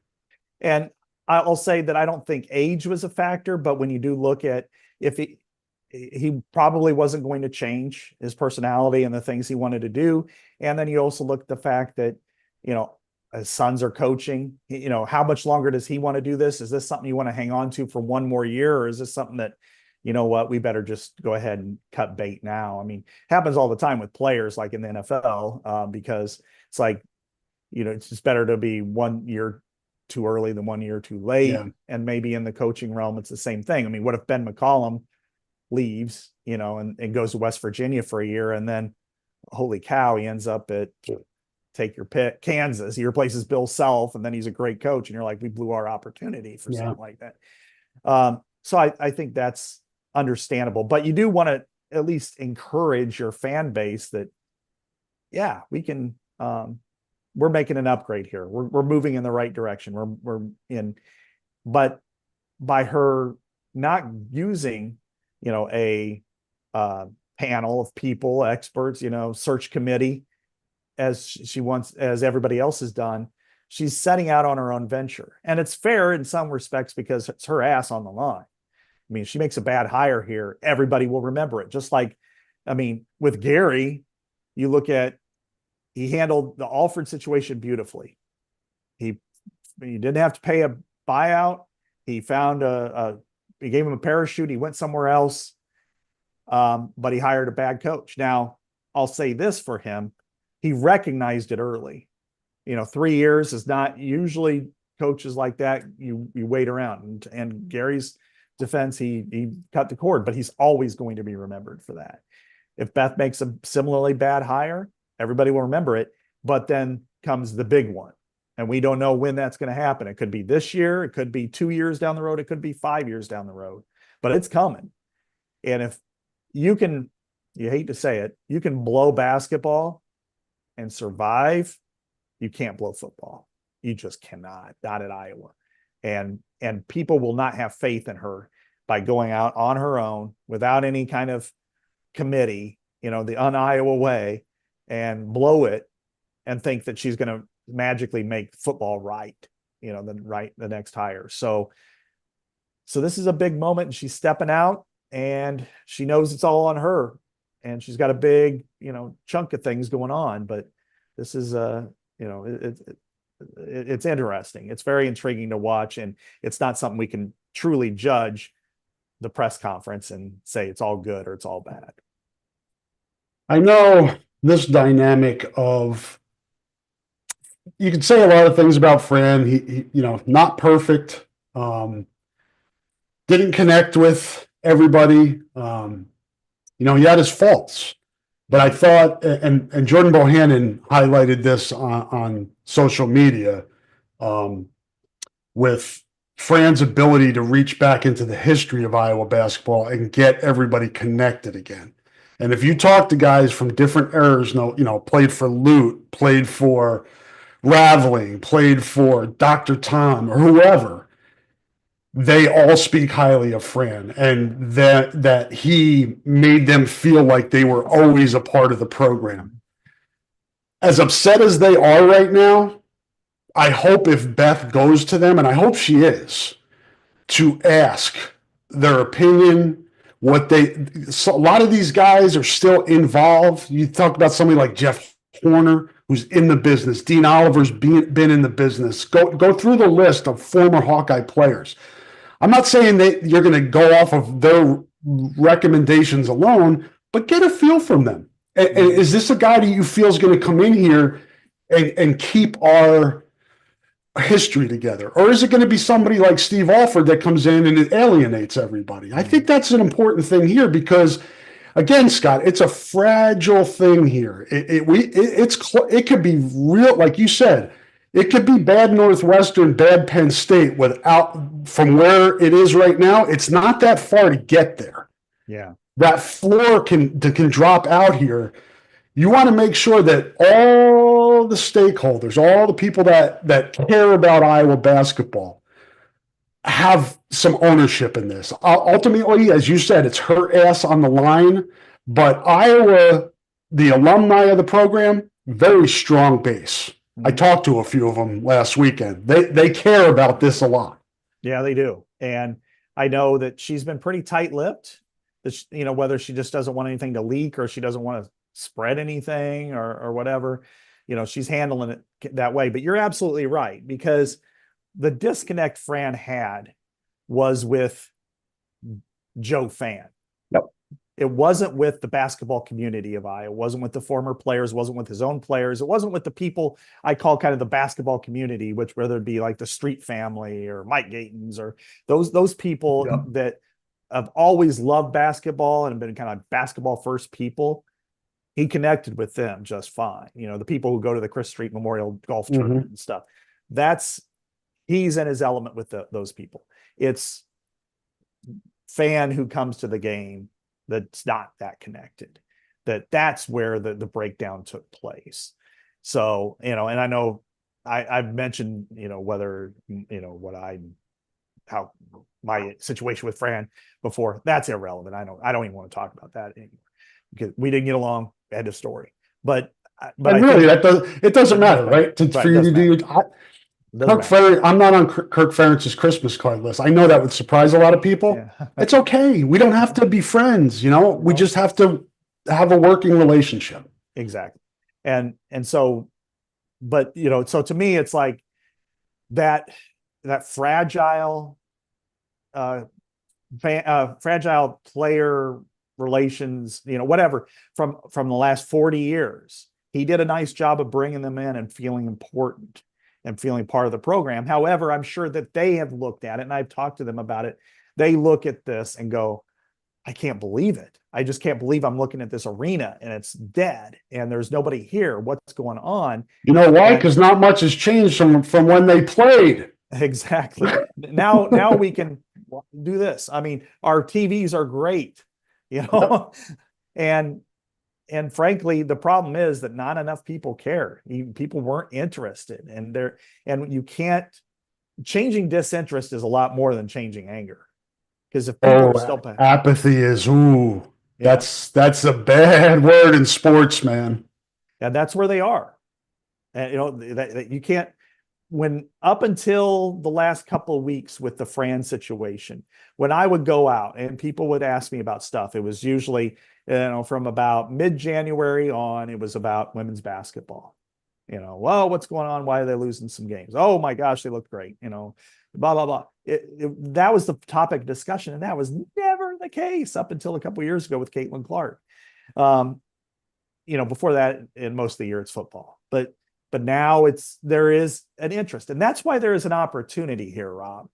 And I'll say that I don't think age was a factor, but when you do look at if he probably wasn't going to change his personality and the things he wanted to do. And then you also look at the fact that, his sons are coaching, how much longer does he want to do this? Is this something you want to hang on to for one more year? Or is this something that, we better just go ahead and cut bait now? I mean, it happens all the time with players like in the NFL, because it's like, it's just better to be 1 year too early than 1 year too late. Yeah. And maybe in the coaching realm, it's the same thing. I mean, what if Ben McCollum leaves, and goes to West Virginia for a year, and then holy cow, he ends up at, take your pick, Kansas. He replaces Bill Self, and then he's a great coach, and you're like, we blew our opportunity for something like that. So I think that's understandable, but you do want to at least encourage your fan base that, we can, we're making an upgrade here. We're moving in the right direction. We're in, but by her not using, a panel of people, experts, search committee, as everybody else has done, she's setting out on her own venture. And it's fair in some respects because it's her ass on the line. I mean, she makes a bad hire here, everybody will remember it. Just like, I mean, with Gary, you look at, he handled the Alford situation beautifully. He didn't have to pay a buyout. He found he gave him a parachute. He went somewhere else. But he hired a bad coach. Now, I'll say this for him. He recognized it early. 3 years is not usually coaches like that. You wait around, and Gary's defense, he cut the cord, but he's always going to be remembered for that. If Beth makes a similarly bad hire, everybody will remember it, but then comes the big one. And we don't know when that's going to happen. It could be this year. It could be 2 years down the road. It could be 5 years down the road, but it's coming. And if you hate to say it, you can blow basketball and survive. You can't blow football. You just cannot, not at Iowa. And people will not have faith in her by going out on her own without any kind of committee, the un-Iowa way, and blow it and think that she's going to magically make football right, the next hire. So this is a big moment, and she's stepping out, and she knows it's all on her, and she's got a big, chunk of things going on. But this is it's interesting. It's very intriguing to watch, and it's not something we can truly judge the press conference and say it's all good or it's all bad. I know this dynamic of, you can say a lot of things about Fran. He not perfect. Didn't connect with everybody. He had his faults, but I thought, and Jordan Bohannon highlighted this on social media, with Fran's ability to reach back into the history of Iowa basketball and get everybody connected again. And if you talk to guys from different eras, played for Lute, played for Raveling, played for Dr. Tom, or whoever, they all speak highly of Fran, and that he made them feel like they were always a part of the program. As upset as they are right now, I hope if Beth goes to them, and I hope she is, to ask their opinion, so a lot of these guys are still involved. You talk about somebody like Jeff Horner, who's in the business. Dean Oliver's been in the business. Go through the list of former Hawkeye players. I'm not saying that you're going to go off of their recommendations alone, but get a feel from them. And is this a guy that you feel is going to come in here and keep our history together? Or is it going to be somebody like Steve Alford that comes in and it alienates everybody? I think that's an important thing here because, again, Scott, it's a fragile thing here. It could be real, like you said. It could be bad Northwestern, bad Penn State from where it is right now. It's not that far to get there. Yeah. That floor can drop out here. You want to make sure that all the stakeholders, all the people that care about Iowa basketball have some ownership in this. Ultimately, as you said, it's her ass on the line, but Iowa, the alumni of the program, very strong base. I talked to a few of them last weekend. They care about this a lot. Yeah, they do. And I know that she's been pretty tight-lipped, that whether she just doesn't want anything to leak or she doesn't want to spread anything or whatever, she's handling it that way. But you're absolutely right, because the disconnect Fran had was with Joe Fan. Yep. It wasn't with the basketball community of Iowa. It wasn't with the former players, wasn't with his own players. It wasn't with the people I call kind of the basketball community, which whether it be like the Street family or Mike Gatens or those people that have always loved basketball and have been kind of basketball first people. He connected with them just fine. The people who go to the Chris Street Memorial Golf Tournament and stuff. He's in his element with those people. It's Fan who comes to the game that's not that connected. That's where the breakdown took place. So, and I know I've mentioned, whether, how my situation with Fran before, that's irrelevant. I don't even want to talk about that anymore because we didn't get along. End of story. But really, it doesn't matter, right? For you to do Kirk Ferentz, I'm not on Kirk Ferentz's Christmas card list. I know that would surprise a lot of people. Yeah. It's okay. We don't have to be friends, we just have to have a working relationship. Exactly. And so, but so to me, it's like that fragile, fragile player relations, whatever from the last 40 years, he did a nice job of bringing them in and feeling important and feeling part of the program. However, I'm sure that they have looked at it, and I've talked to them about it. They look at this and go, I can't believe it. I just can't believe I'm looking at this arena and it's dead and there's nobody here. What's going on? You know why? Because not much has changed from when they played. Exactly. Now we can do this. I mean, our TVs are great, and frankly, the problem is that not enough people care. People weren't interested, and you can't. Changing disinterest is a lot more than changing anger, because if people are still apathy is that's a bad word in sports, man. And that's where they are, and that you can't. When up until the last couple of weeks with the Fran situation, when I would go out and people would ask me about stuff, it was usually, from about mid-January on, it was about women's basketball. Well, what's going on? Why are they losing some games? Oh my gosh, they look great. Blah, blah, blah. That was the topic of discussion. And that was never the case up until a couple of years ago with Caitlin Clark. Before that, in most of the year, it's football. But now there is an interest. And that's why there is an opportunity here, Rob.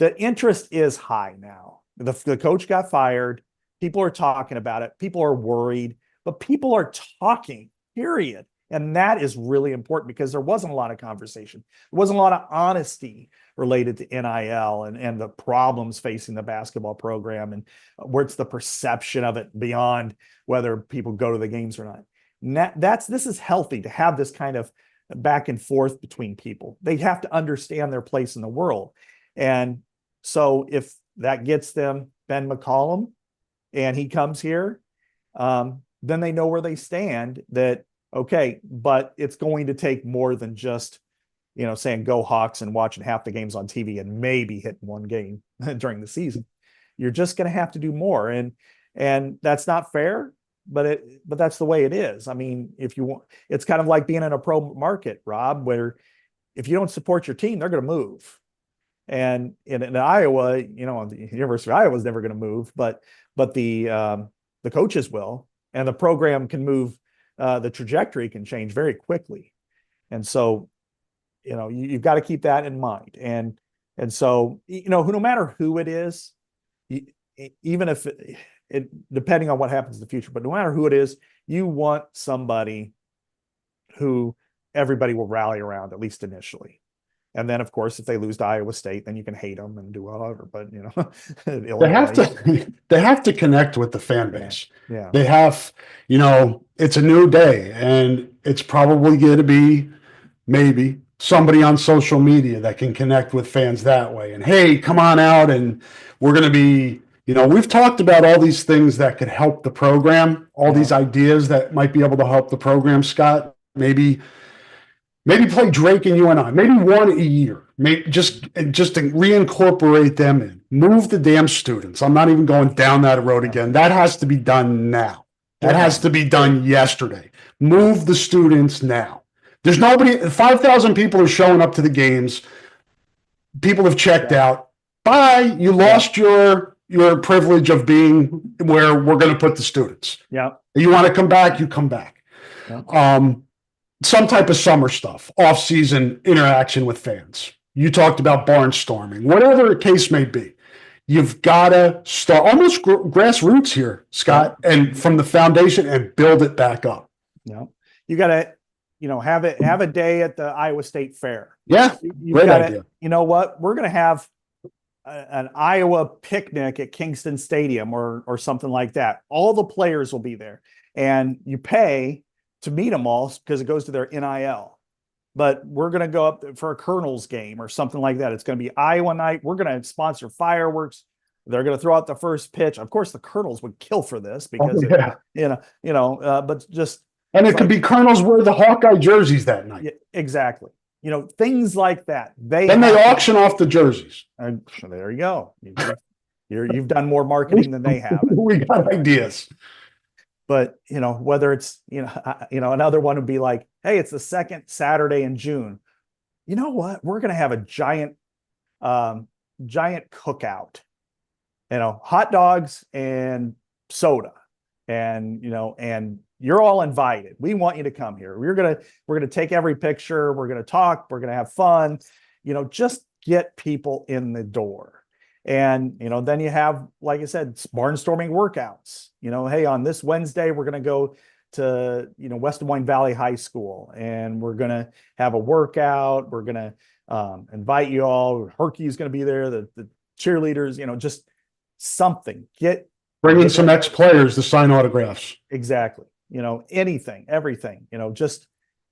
The interest is high now. The coach got fired. People are talking about it. People are worried, but people are talking, period. And that is really important because there wasn't a lot of conversation. There wasn't a lot of honesty related to NIL and the problems facing the basketball program and what's the perception of it beyond whether people go to the games or not. This is healthy to have this kind of back and forth between people. They have to understand their place in the world. And So if that gets them Ben McCollum and he comes here, then they know where they stand, that, okay, but it's going to take more than just, saying go Hawks and watching half the games on TV and maybe hitting one game during the season. You're just going to have to do more. And that's not fair, but that's the way it is. I mean, if you want, it's kind of like being in a pro market, Rob, where if you don't support your team, they're going to move. And in Iowa, the University of Iowa is never going to move, but the coaches will, and the program can move. The trajectory can change very quickly, and so you've got to keep that in mind. And so no matter who it is, even if it depending on what happens in the future, but no matter who it is, you want somebody who everybody will rally around, at least initially. And then, of course, if they lose to Iowa State, then you can hate them and do whatever. But they have to connect with the fan base. Yeah. They have, it's a new day, and it's probably going to be maybe somebody on social media that can connect with fans that way. And hey, come on out, and we're going to be. We've talked about all these things that could help the program, all these ideas that might be able to help the program, Scott. Maybe play Drake and UNI, maybe one a year, maybe just to reincorporate them in. Move the damn students. I'm not even going down that road again. That has to be done now. That has to be done yesterday. Move the students now. There's nobody, 5,000 people are showing up to the games. People have checked out. Bye. You lost your privilege of being where we're going to put the students. Yeah. You want to come back, you come back. Yeah. Some type of summer stuff, off-season interaction with fans. You talked about barnstorming, whatever the case may be. You've got to start almost grassroots here, Scott, and from the foundation and build it back up. Yeah. You got to, have a day at the Iowa State Fair. Yeah. Great idea. You know what? We're going to have an Iowa picnic at Kingston Stadium or something like that. All the players will be there, and you pay to meet them all because it goes to their NIL. But we're going to go up for a Colonel's game or something like that. It's going to be Iowa night. We're going to sponsor fireworks. They're going to throw out the first pitch. Of course, the Colonels would kill for this because, but just. And it could be Colonels wear the Hawkeye jerseys that night. Yeah, exactly. Things like that. They auction off the jerseys. There you go. You've done more marketing than they have. We got ideas. But, whether it's, another one would be like, hey, it's the second Saturday in June. You know what? We're going to have a giant cookout, hot dogs and soda. And, and you're all invited. We want you to come here. We're going to take every picture. We're going to talk. We're going to have fun, just get people in the door. And, then you have, like I said, barnstorming workouts. Hey, on this Wednesday, we're going to go to, West Des Moines Valley High School, and we're going to have a workout. We're going to invite you all. Herky's going to be there, the cheerleaders, just something. Bring in some ex-players to sign autographs. Exactly. Anything, everything, just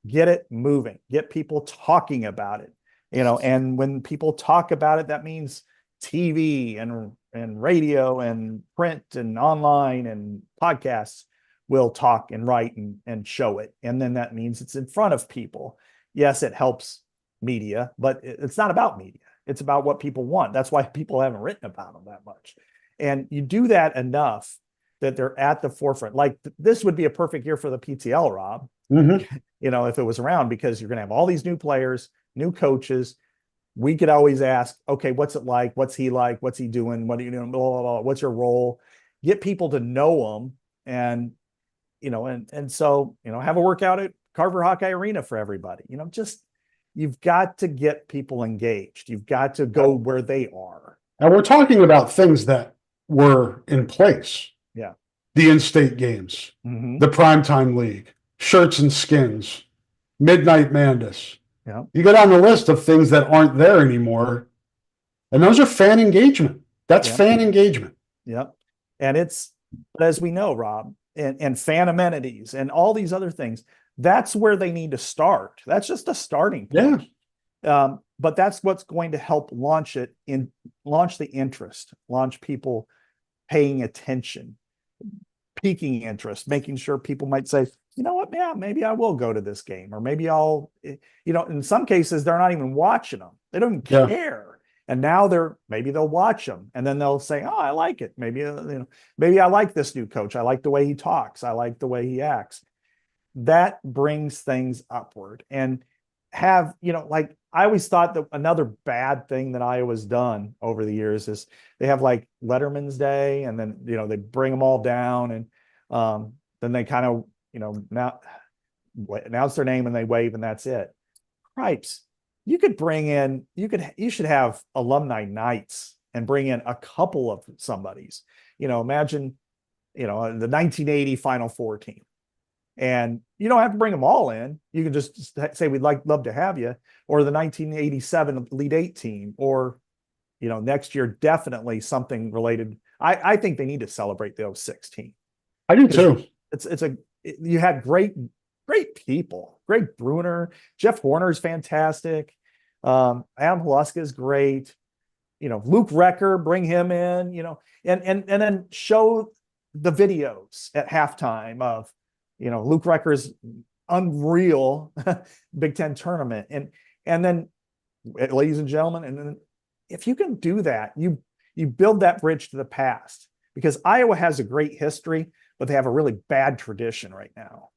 get it moving, get people talking about it, and when people talk about it, that means TV and radio and print and online and podcasts will talk and write and show it. And then that means it's in front of people. Yes, it helps media, but it's not about media. It's about what people want. That's why people haven't written about them that much. And you do that enough that they're at the forefront. Like this would be a perfect year for the PTL, Rob, if it was around, because you're going to have all these new players, new coaches. We could always ask, okay, what's it like? What's he like? What's he doing? What are you doing? Blah, blah, blah. What's your role? Get people to know him, and so have a workout at Carver Hawkeye Arena for everybody. You've got to get people engaged. You've got to go where they are. And we're talking about things that were in place. Yeah. The in-state games, the primetime league, shirts and skins, Midnight Madness. Yeah. You go down the list of things that aren't there anymore, and those are fan engagement. That's fan engagement. Yep. And but as we know, Rob, and fan amenities and all these other things, that's where they need to start. That's just a starting point. But that's what's going to help launch the interest, launch people paying attention, piquing interest, making sure people might say, you know what, yeah, maybe I will go to this game, or maybe in some cases, they're not even watching them. They don't even Yeah. care. And now maybe they'll watch them and then they'll say, oh, I like it. Maybe I like this new coach. I like the way he talks. I like the way he acts. That brings things upward. And like I always thought that another bad thing that Iowa's done over the years is they have like Letterman's Day, and then they bring them all down, and then they kind of now announce their name and they wave, and that's it. Cripes, you should have alumni nights and bring in a couple of somebody's. Imagine the 1980 Final Four team. And you don't have to bring them all in. You can just say, we'd love to have you, or the 1987 Elite Eight team, or, next year, definitely something related. I think they need to celebrate the 06 team. I do too. You had great people, great Bruner, Jeff Horner's fantastic. Adam Haluska is great. Luke Recker, bring him in, and then show the videos at halftime of, Luke Recker's unreal Big Ten tournament. And then, ladies and gentlemen, and then if you can do that, you build that bridge to the past, because Iowa has a great history, but they have a really bad tradition right now.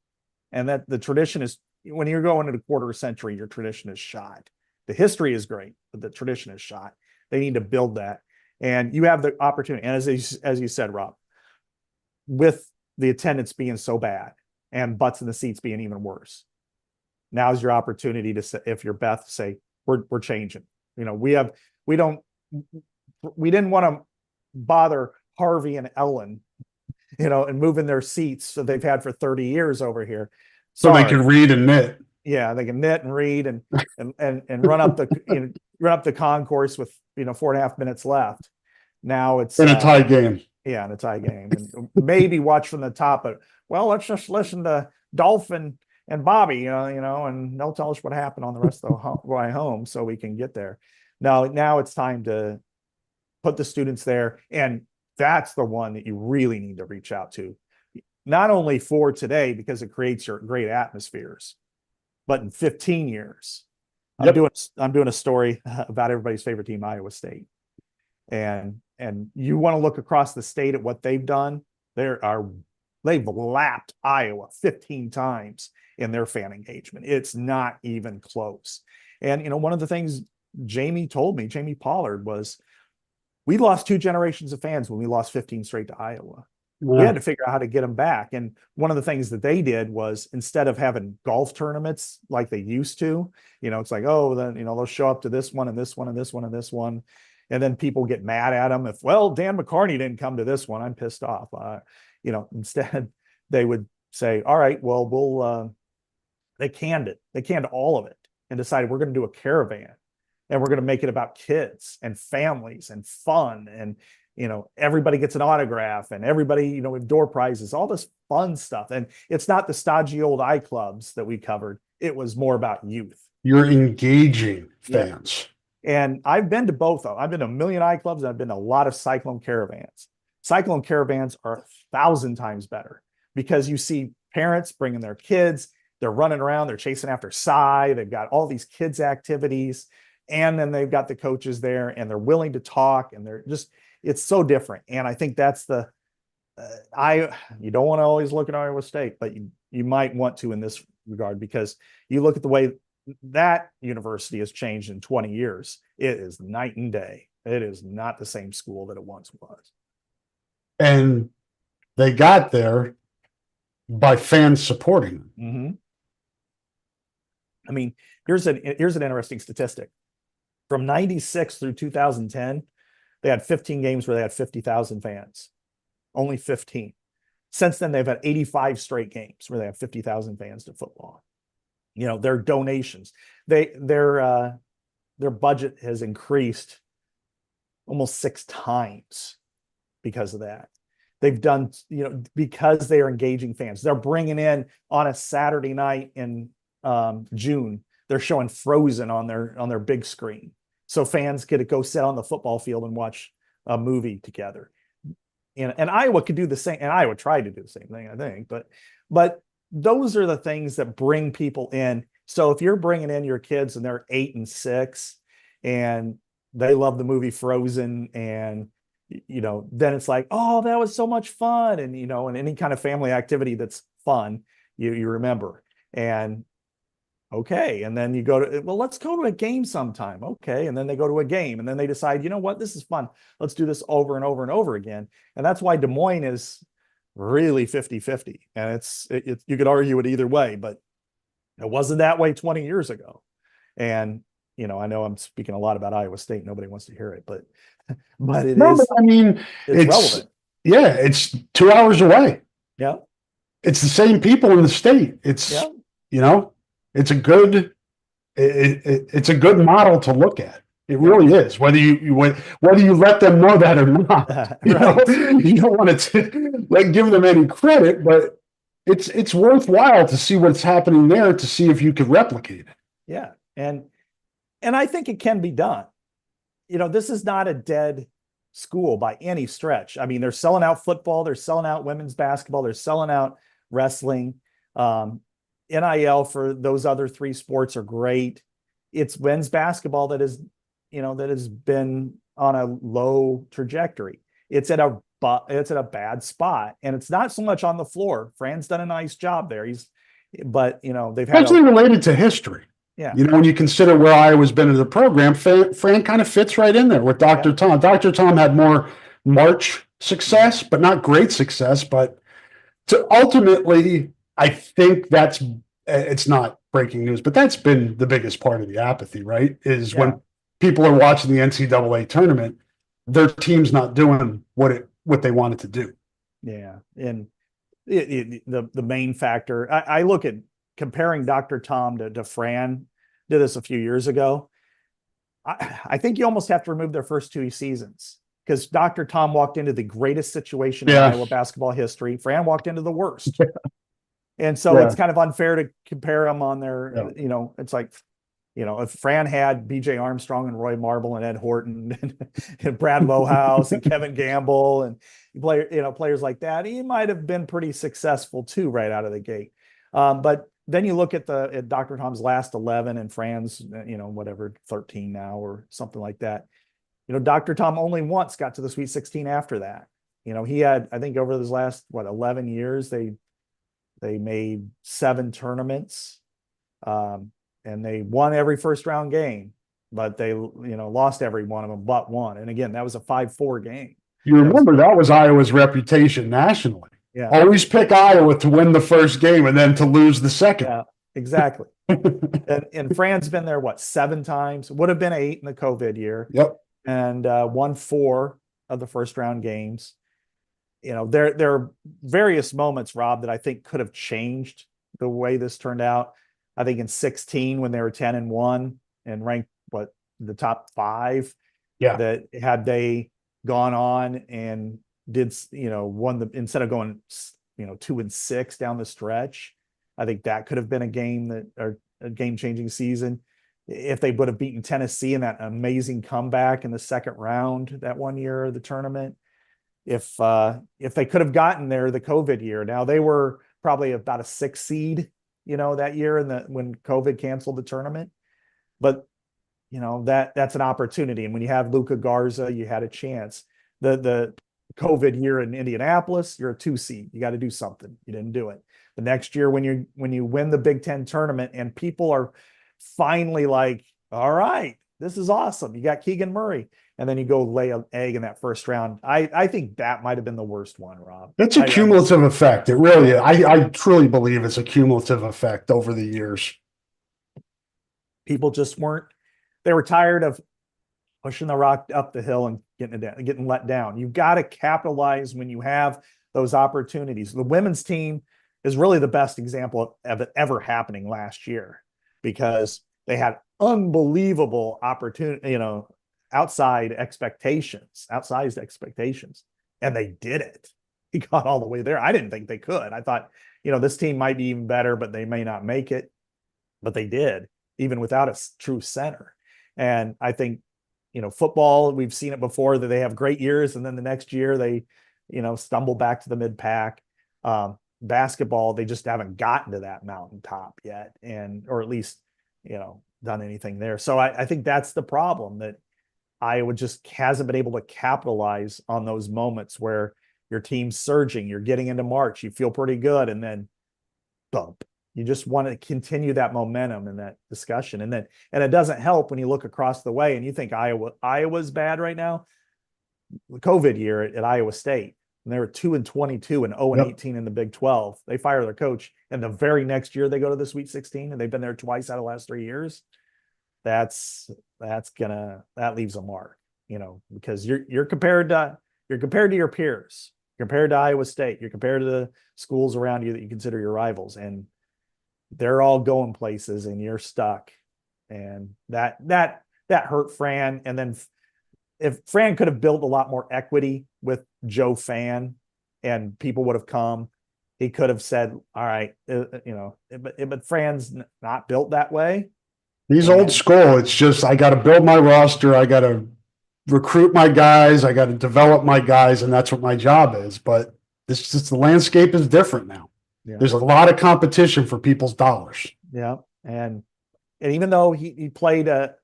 And that the tradition is, when you're going into quarter century, your tradition is shot. The history is great, but the tradition is shot. They need to build that. And you have the opportunity. And as you said, Rob, with the attendance being so bad, and butts in the seats being even worse, now's your opportunity to say, if you're Beth, say, we're changing. We didn't want to bother Harvey and Ellen, and moving their seats that they've had for 30 years over here. So they can read and knit. Yeah, they can knit and read and run up the concourse with 4.5 minutes left. Now it's in a tie game. Yeah, in a tie game, and maybe watch from the top. But let's just listen to Dolphin and Bobby, and they'll tell us what happened on the rest of the way home, so we can get there. Now it's time to put the students there, and that's the one that you really need to reach out to, not only for today because it creates your great atmospheres, but in 15 years. Yep. I'm doing a story about everybody's favorite team, Iowa State. And you want to look across the state at what they've done. They've lapped Iowa 15 times in their fan engagement. It's not even close. And one of the things Jamie Pollard, was we lost 2 generations of fans when we lost 15 straight to Iowa. Yeah. We had to figure out how to get them back. And one of the things that they did was, instead of having golf tournaments like they used to, it's like, oh, then, they'll show up to this one and this one and this one and this one. And then people get mad at them. If, Dan McCarney didn't come to this one, I'm pissed off. Instead they would say, all right, well, they canned it. They canned all of it and decided we're going to do a caravan, and we're going to make it about kids and families and fun. And, everybody gets an autograph, and everybody, with door prizes, all this fun stuff. And it's not the stodgy old I clubs that we covered. It was more about youth. You're engaging fans. Yeah. And I've been to both of them. I've been to a million I clubs, and I've been to a lot of Cyclone caravans. Cyclone caravans are 1,000 times better, because you see parents bringing their kids, they're running around, they're chasing after Cy, they've got all these kids activities, and then they've got the coaches there, and they're willing to talk, and it's so different. And I think that's you don't want to always look at Iowa State, but you might want to in this regard, because you look at the way that university has changed in 20 years. It is night and day. It is not the same school that it once was. And they got there by fans supporting them. Mm-hmm. I mean, here's an interesting statistic. From 96 through 2010, they had 15 games where they had 50,000 fans. Only 15. Since then, they've had 85 straight games where they have 50,000 fans to football. Their donations, their budget has increased almost 6 times because of that. They've done, because they are engaging fans. They're bringing in on a Saturday night in June, they're showing Frozen on their big screen, so fans get to go sit on the football field and watch a movie together. And Iowa could do the same, and Iowa tried to do the same thing, I think. But those are the things that bring people in. So if you're bringing in your kids and they're 8 and 6, and they love the movie Frozen, and then it's like, oh, that was so much fun, and and any kind of family activity that's fun, you remember. And okay, and then you go to, well, let's go to a game sometime. Okay, and then they go to a game, and then they decide, you know what, this is fun. Let's do this over and over and over again. And that's why Des Moines is really 50-50. And you could argue it either way, but it wasn't that way 20 years ago. And I know I'm speaking a lot about Iowa State. Nobody wants to hear it, but it No, is. but I mean, it's relevant. Yeah, it's 2 hours away. Yeah, it's the same people in the state. It's it's a good it's a good model to look at. It really is. Whether you let them know that or not, you don't want to give them any credit, but it's worthwhile to see what's happening there to see if you could replicate it. Yeah, and I think it can be done. This is not a dead school by any stretch. I mean, they're selling out football, they're selling out women's basketball, they're selling out wrestling. NIL for those other 3 sports are great. It's men's basketball that has been on a low trajectory. It's at a bad spot, and it's not so much on the floor. Fran's done a nice job there. But they've had actually related to history. Yeah. When you consider where Iowa's been in the program, Fran kind of fits right in there with Dr. Tom. Dr. Tom had more March success, but not great success. But ultimately, I think it's not breaking news, but that's been the biggest part of the apathy, right? Is when people are watching the NCAA tournament, their team's not doing what they wanted to do. Yeah. And the main factor, I look at comparing Dr. Tom to Fran. Did this a few years ago. I think you almost have to remove their first 2 seasons, because Dr. Tom walked into the greatest situation in Iowa basketball history. Fran walked into the worst. And so it's kind of unfair to compare them on their, it's like, if Fran had BJ Armstrong and Roy Marble and Ed Horton and Brad Lohaus and Kevin Gamble and players like that, he might have been pretty successful too, right out of the gate. But then you look at Dr. Tom's last 11 and Fran's, 13 now or something like that. Dr. Tom only once got to the Sweet 16 after that. He had, I think over his last, 11 years, they made 7 tournaments, and they won every first round game, but they, lost every one of them but one. And again, that was a 5-4 game. You remember that was Iowa's reputation nationally. Yeah. Always pick Iowa to win the first game and then to lose the second. Yeah, exactly. and Fran's been there, 7 times? Would have been 8 in the COVID year. Yep. And won 4 of the first round games. There are various moments, Rob, that I think could have changed the way this turned out. I think in 16, when they were 10-1 and ranked the top 5, that had they gone on and did won instead of going 2-6 down the stretch, I think that could have been a game-changing season. If they would have beaten Tennessee in that amazing comeback in the second round that one year of the tournament, if they could have gotten there the COVID year. Now they were probably about a 6 seed, that year when COVID canceled the tournament. But that's an opportunity. And when you have Luka Garza, you had a chance. The COVID year in Indianapolis, you're a 2 seed. You got to do something. You didn't do it. The next year when you win the Big Ten tournament and people are finally like, all right, this is awesome. You got Keegan Murray. And then you go lay an egg in that first round. I think that might have been the worst one, Rob. It's a cumulative effect. It really is. I truly believe it's a cumulative effect over the years. People just they were tired of pushing the rock up the hill and getting let down. You've got to capitalize when you have those opportunities. The women's team is really the best example of it ever happening last year, because they had unbelievable opportunity, outsized expectations, and they did it. He got all the way there. I didn't think they could. I thought, this team might be even better, but they may not make it. But they did. even without a true center. And I think, football, we've seen it before that they have great years and then the next year they, stumble back to the mid pack. Basketball, they just haven't gotten to that mountaintop yet, or at least, done anything there. So I think that's the problem, that Iowa just hasn't been able to capitalize on those moments where your team's surging, you're getting into March, you feel pretty good, and then bump. You just want to continue that momentum in that discussion. And it doesn't help when you look across the way and you think Iowa's bad right now. The COVID year at Iowa State, and they were 2-22 and 0-18 in the Big 12. They fire their coach, and the very next year they go to the Sweet 16, and they've been there twice out of the last 3 years. That leaves a mark, because you're compared to your peers, compared to Iowa State, you're compared to the schools around you that you consider your rivals, and they're all going places and you're stuck. And that hurt Fran. And then if Fran could have built a lot more equity with Joe Fan and people would have come, he could have said, all right, but Fran's not built that way. He's old school. It's just, I got to build my roster. I got to recruit my guys. I got to develop my guys. And that's what my job is. But the landscape is different now. Yeah. There's a lot of competition for people's dollars. Yeah. And even though he played a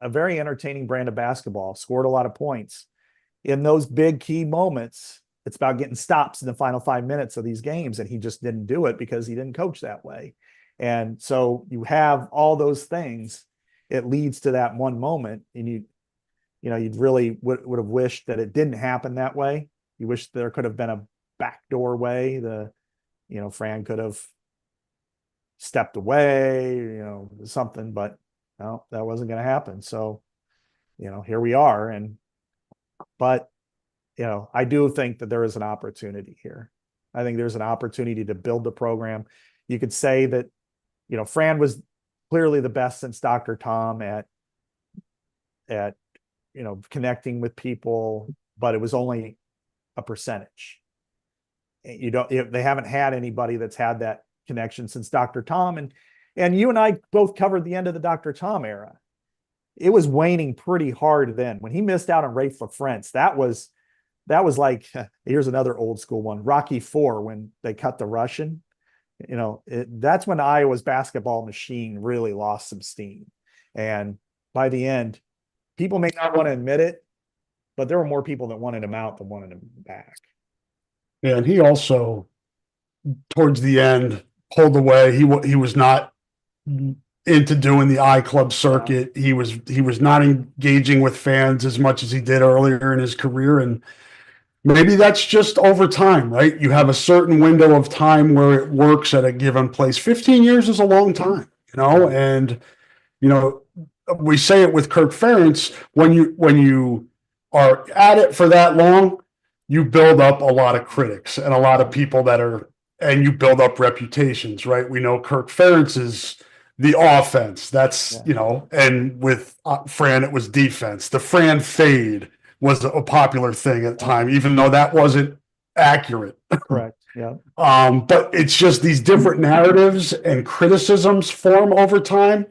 very entertaining brand of basketball, scored a lot of points in those big key moments, it's about getting stops in the final 5 minutes of these games. And he just didn't do it because he didn't coach that way. And so you have all those things. It leads to that one moment, and you'd really would have wished that it didn't happen that way. You wish there could have been a backdoor way. Fran could have stepped away, something, but no, that wasn't going to happen. So, here we are. But I do think that there is an opportunity here. I think there's an opportunity to build the program. You could say that, Fran was clearly the best since Dr. Tom at connecting with people, but it was only a percentage. They haven't had anybody that's had that connection since Dr. Tom. And you and I both covered the end of the Dr. Tom era. It was waning pretty hard then. When he missed out on Rafe LaFrentz, that was like, here's another old school one, Rocky IV, when they cut the Russian. That's when Iowa's basketball machine really lost some steam. And by the end, people may not want to admit it, but there were more people that wanted him out than wanted him back. Yeah, and he also, towards the end, pulled away. He was not into doing the I-Club circuit. Yeah. He was not engaging with fans as much as he did earlier in his career, and maybe that's just over time, right? You have a certain window of time where it works at a given place. 15 years is a long time, and we say it with Kirk Ferentz, when you are at it for that long, you build up a lot of critics and a lot of people and you build up reputations, right? We know Kirk Ferentz is the offense. That's, and with Fran, it was defense. The Fran fade was a popular thing at the time, even though that wasn't accurate. Correct. Yeah. But it's just these different narratives and criticisms form over time.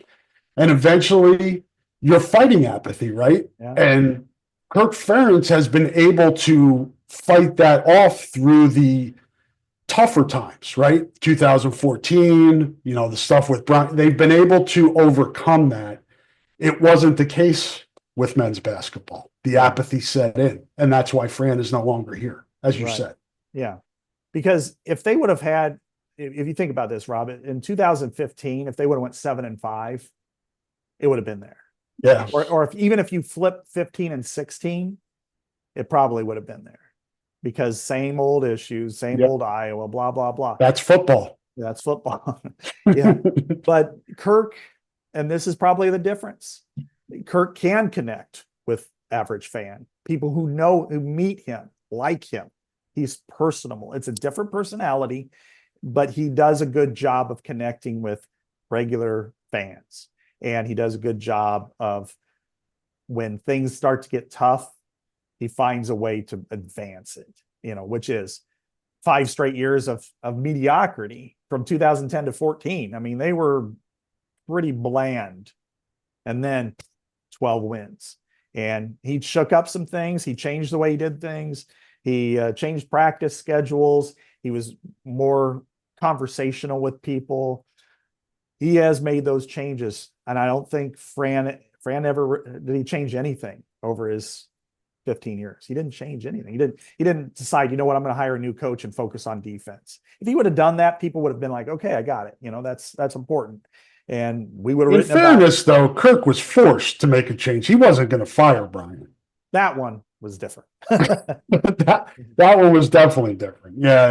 And eventually you're fighting apathy, right? Yeah. And Kirk Ferentz has been able to fight that off through the tougher times, right? 2014, the stuff with Brown, they've been able to overcome that. It wasn't the case with men's basketball. The apathy set in, and that's why Fran is no longer here, as you said. Yeah. Because if they would have had, if you think about this, Rob, in 2015, if they would have went 7-5, it would have been there. Yeah. Or even if you flip 15 and 16, it probably would have been there, because same old issues, same old Iowa, blah, blah, blah. That's football. That's football. Yeah. But Kirk, and this is probably the difference, Kirk can connect with average fan, people who meet him, like him. He's personable. It's a different personality, but he does a good job of connecting with regular fans. And he does a good job of, when things start to get tough, he finds a way to advance it, which is 5 straight years of mediocrity from 2010 to 14. I mean, they were pretty bland. And then 12 wins. And he shook up some things. He changed the way he did things. He changed practice schedules. He was more conversational with people. He has made those changes. And I don't think Fran ever did he change anything over his 15 years. He didn't change anything. He didn't decide, you know what, I'm going to hire a new coach and focus on defense. If he would have done that, people would have been like, okay, I got it. You know, that's important. And we would have In written fairness, though, Kirk was forced to make a change. He wasn't going to fire Brian. That one was different. that one was definitely different. Yeah,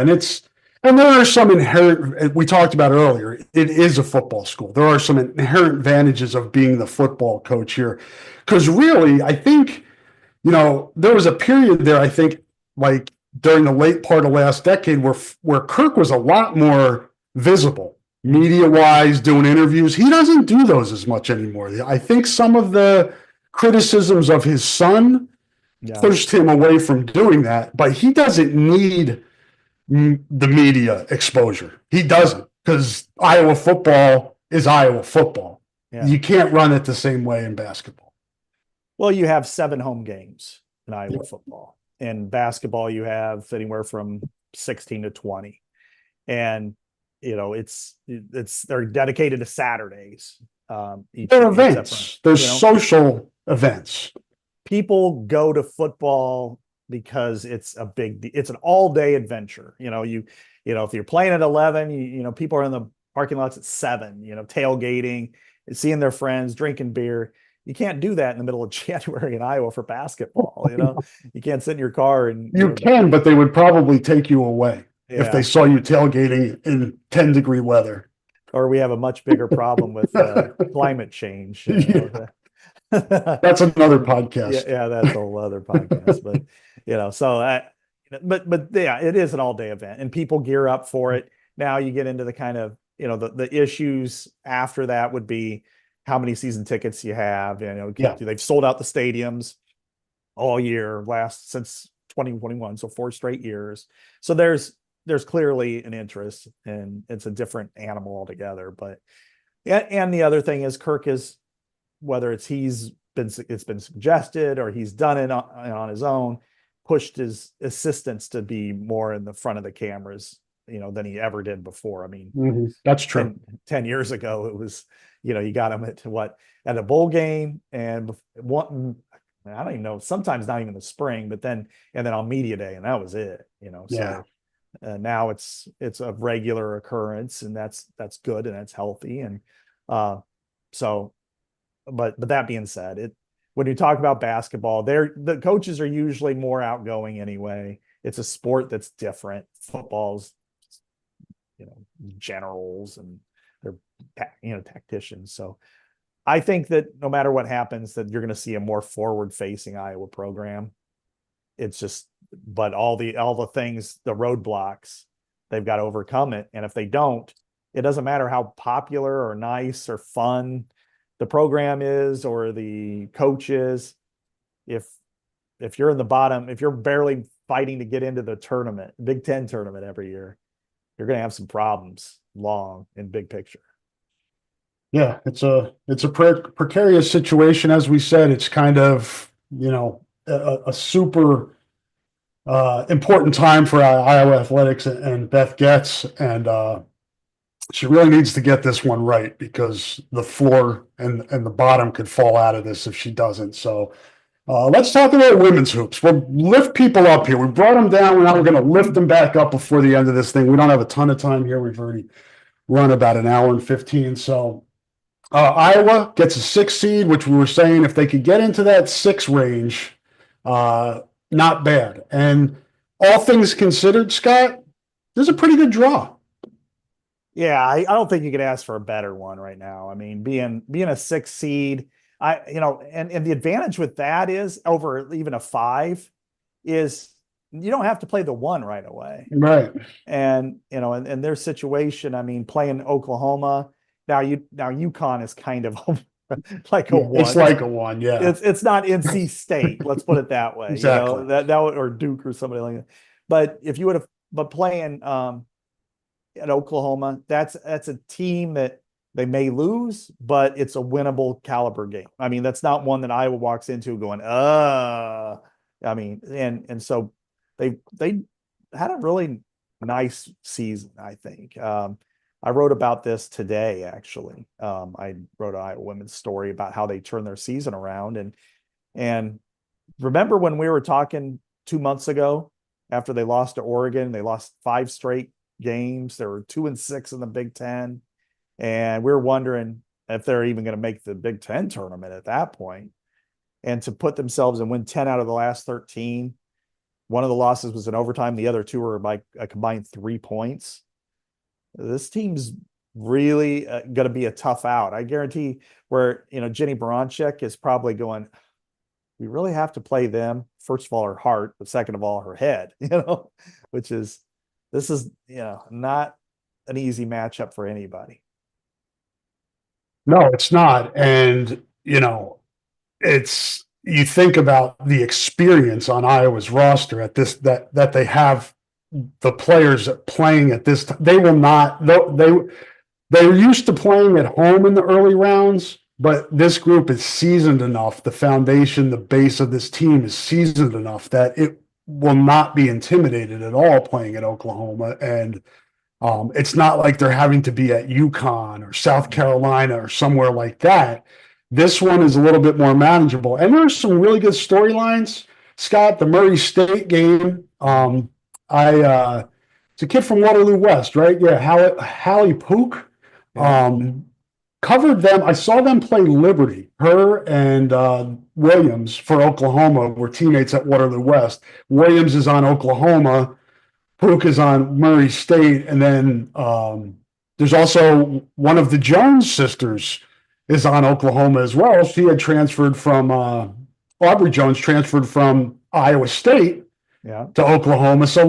and there are some inherent, we talked about earlier, it is a football school. There are some inherent advantages of being the football coach here. Because really, I think, there was a period there, I think, like during the late part of last decade where Kirk was a lot more visible, media-wise, doing interviews. He doesn't do those as much anymore. I think some of the criticisms of his son pushed him away from doing that, but he doesn't need the media exposure. He doesn't, because Iowa football is Iowa football. Yeah. You can't run it the same way in basketball. Well, you have 7 home games in Iowa football. In basketball, you have anywhere from 16 to 20. And, they're dedicated to Saturdays. They're events. They're social events. People go to football because it's an all-day adventure. If you're playing at 11, people are in the parking lots at 7, tailgating, seeing their friends, drinking beer. You can't do that in the middle of January in Iowa for basketball. You can't sit in your car and you can, but they would probably take you away if they saw you tailgating in 10-degree weather. Or we have a much bigger problem with climate change. That's another podcast. Yeah, that's a whole other podcast. But it is an all-day event, and people gear up for it. Now you get into the kind of the issues after that would be how many season tickets you have. They've sold out the stadiums all year since 2021, so 4 straight years. So there's clearly an interest, and it's a different animal altogether. But and the other thing is Kirk is, whether it's been suggested or he's done it on his own, pushed his assistants to be more in the front of the cameras, than he ever did before. I mean, that's true. 10 years ago, it was, you got him at a bowl game and one, I don't even know, sometimes not even the spring, and then on media day, and that was it, so now it's a regular occurrence, and that's good, and that's healthy. And so, but that being said, when you talk about basketball, the coaches are usually more outgoing anyway. It's a sport that's different. Football's, generals, and they're, tacticians. So I think that no matter what happens, that you're going to see a more forward-facing Iowa program. It's just, but all the things, the roadblocks, they've got to overcome it. And if they don't, it doesn't matter how popular or nice or fun the program is or the coach is. If you're in the bottom, if you're barely fighting to get into the tournament, Big Ten tournament every year, you're going to have some problems long in big picture. Yeah, it's a precarious situation. As we said, it's kind of, a super important time for Iowa athletics and Beth Goetz. And she really needs to get this one right, because the floor and the bottom could fall out of this if she doesn't. So let's talk about women's hoops. We'll lift people up here. We brought them down. Now we're going to lift them back up before the end of this thing. We don't have a ton of time here. We've already run about an hour and 15. So Iowa gets a 6 seed, which we were saying if they could get into that 6 range, not bad. And all things considered, Scott, this is a pretty good draw. Yeah, I don't think you could ask for a better one right now. I mean, being a 6 seed, and the advantage with that is over even a 5 is you don't have to play the 1 right away. Right. And, in their situation, I mean, playing Oklahoma, now UConn is kind of like a 1. It's like a 1, yeah. It's not NC State, let's put it that way. Exactly. That or Duke or somebody like that. But if you would have, playing at Oklahoma, that's a team that They may lose, but it's a winnable caliber game. I mean, that's not one that Iowa walks into going, I mean, and so they had a really nice season, I think. I wrote about this today, actually. I wrote an Iowa women's story about how they turned their season around. And remember when we were talking 2 months ago after they lost to Oregon, they lost 5 straight games. They were 2-6 in the Big Ten. And we were wondering if they're even going to make the Big Ten tournament at that point. And to put themselves and win 10 out of the last 13. One of the losses was in overtime. The other 2 were by a combined 3 points. This team's really going to be a tough out. I guarantee where, Jenny Baranczyk is probably going, we really have to play them. First of all, her heart, but second of all, her head, this is not an easy matchup for anybody. No, it's not. And, you think about the experience on Iowa's roster at this, that they have the players playing at this time. They will not, they're used to playing at home in the early rounds, but this group is seasoned enough. The foundation, the base of this team is seasoned enough that it will not be intimidated at all playing at Oklahoma. And it's not like they're having to be at UConn or South Carolina or somewhere like that. This one is a little bit more manageable. And there's some really good storylines. Scott, the Murray State game, it's a kid from Waterloo West, right? Yeah, Hallie Pook. Covered them. I saw them play Liberty. Her and Williams for Oklahoma were teammates at Waterloo West. Williams is on Oklahoma. Pook is on Murray State. And then there's also one of the Jones sisters is on Oklahoma as well. She had transferred from Aubrey Jones transferred from Iowa State to Oklahoma. So a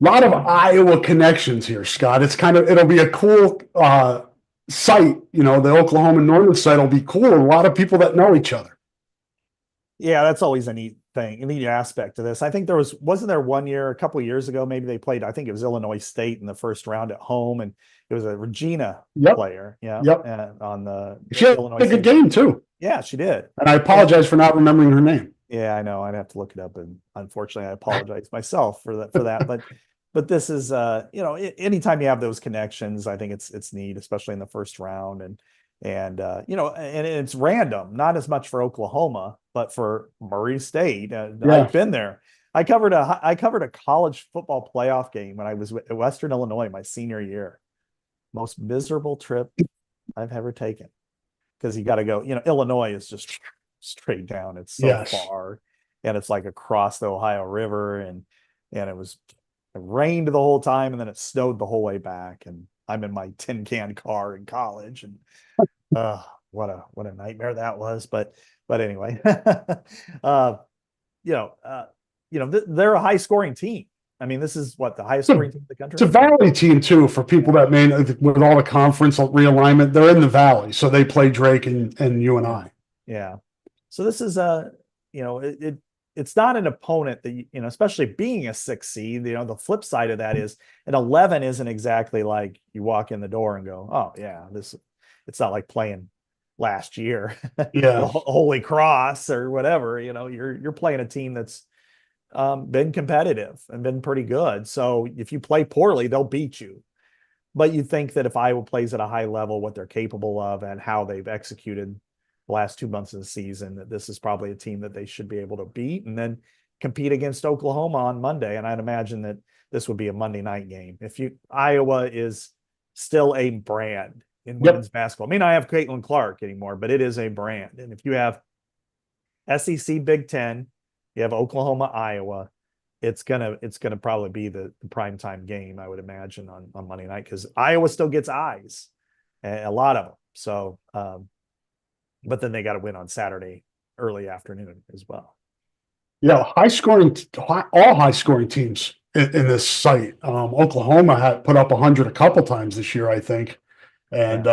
lot of Iowa connections here, Scott. It'll be a cool site. The Oklahoma Norman site will be cool. A lot of people that know each other. Yeah, that's always a neat thing, a neat aspect to this. I think wasn't there one year, a couple of years ago, maybe they played, I think it was Illinois State in the first round at home, and it was a Regina player. Yeah. Yep. And on the she had Illinois a good game too. Yeah, she did. And I apologize for not remembering her name. Yeah, I know. I'd have to look it up, and unfortunately I apologize myself for that. But this is anytime you have those connections, I think it's neat, especially in the first round. And it's random, not as much for Oklahoma, but for Murray State. I've been there. I covered a college football playoff game when I was at Western Illinois my senior year. Most miserable trip I've ever taken, because you got to go. Illinois is just straight down. It's so far, and it's like across the Ohio River, and it rained the whole time, and then it snowed the whole way back. And I'm in my tin can car in college, and what a nightmare that was. But anyway, they're a high scoring team. I mean, this is the highest scoring team in the country. It's a Valley team too, for people that with all the conference realignment, they're in the Valley, so they play Drake and UNI. Yeah. So this is it's not an opponent that especially being a 6 seed. The flip side of that is an 11 isn't exactly like you walk in the door and go, oh yeah, it's not like playing last year, Holy Cross or whatever. You're playing a team that's been competitive and been pretty good. So if you play poorly, they'll beat you. But you think that if Iowa plays at a high level, what they're capable of and how they've executed the last 2 months of the season, that this is probably a team that they should be able to beat and then compete against Oklahoma on Monday. And I'd imagine that this would be a Monday night game. Iowa is still a brand in women's basketball. I mean, I have Caitlin Clark anymore, but it is a brand. And if you have SEC Big Ten, you have Oklahoma, Iowa, it's gonna probably be the primetime game, I would imagine, on Monday night, because Iowa still gets eyes, a lot of them. So, but then they got to win on Saturday early afternoon as well. Yeah, all high scoring teams in this site. Oklahoma had put up 100 a couple times this year, I think, and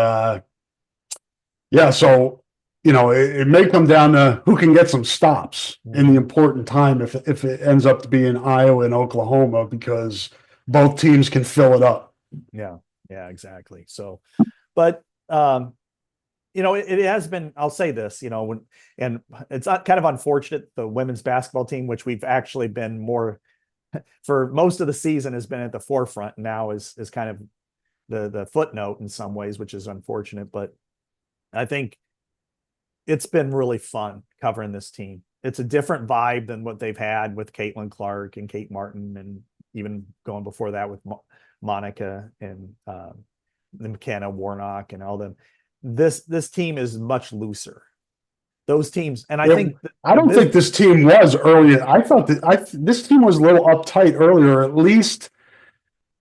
so. It may come down to who can get some stops in the important time if it ends up to be in Iowa and Oklahoma, because both teams can fill it up. Yeah, exactly. So, but It has been, I'll say this, and it's kind of unfortunate, the women's basketball team, which we've actually been more for most of the season, has been at the forefront, now is kind of the footnote in some ways, which is unfortunate. But I think it's been really fun covering this team. It's a different vibe than what they've had with Caitlin Clark and Kate Martin, and even going before that with Monica and McKenna Warnock and all them. This team is much looser. Those teams, and I think I don't think this team was earlier. I thought that this team was a little uptight earlier. At least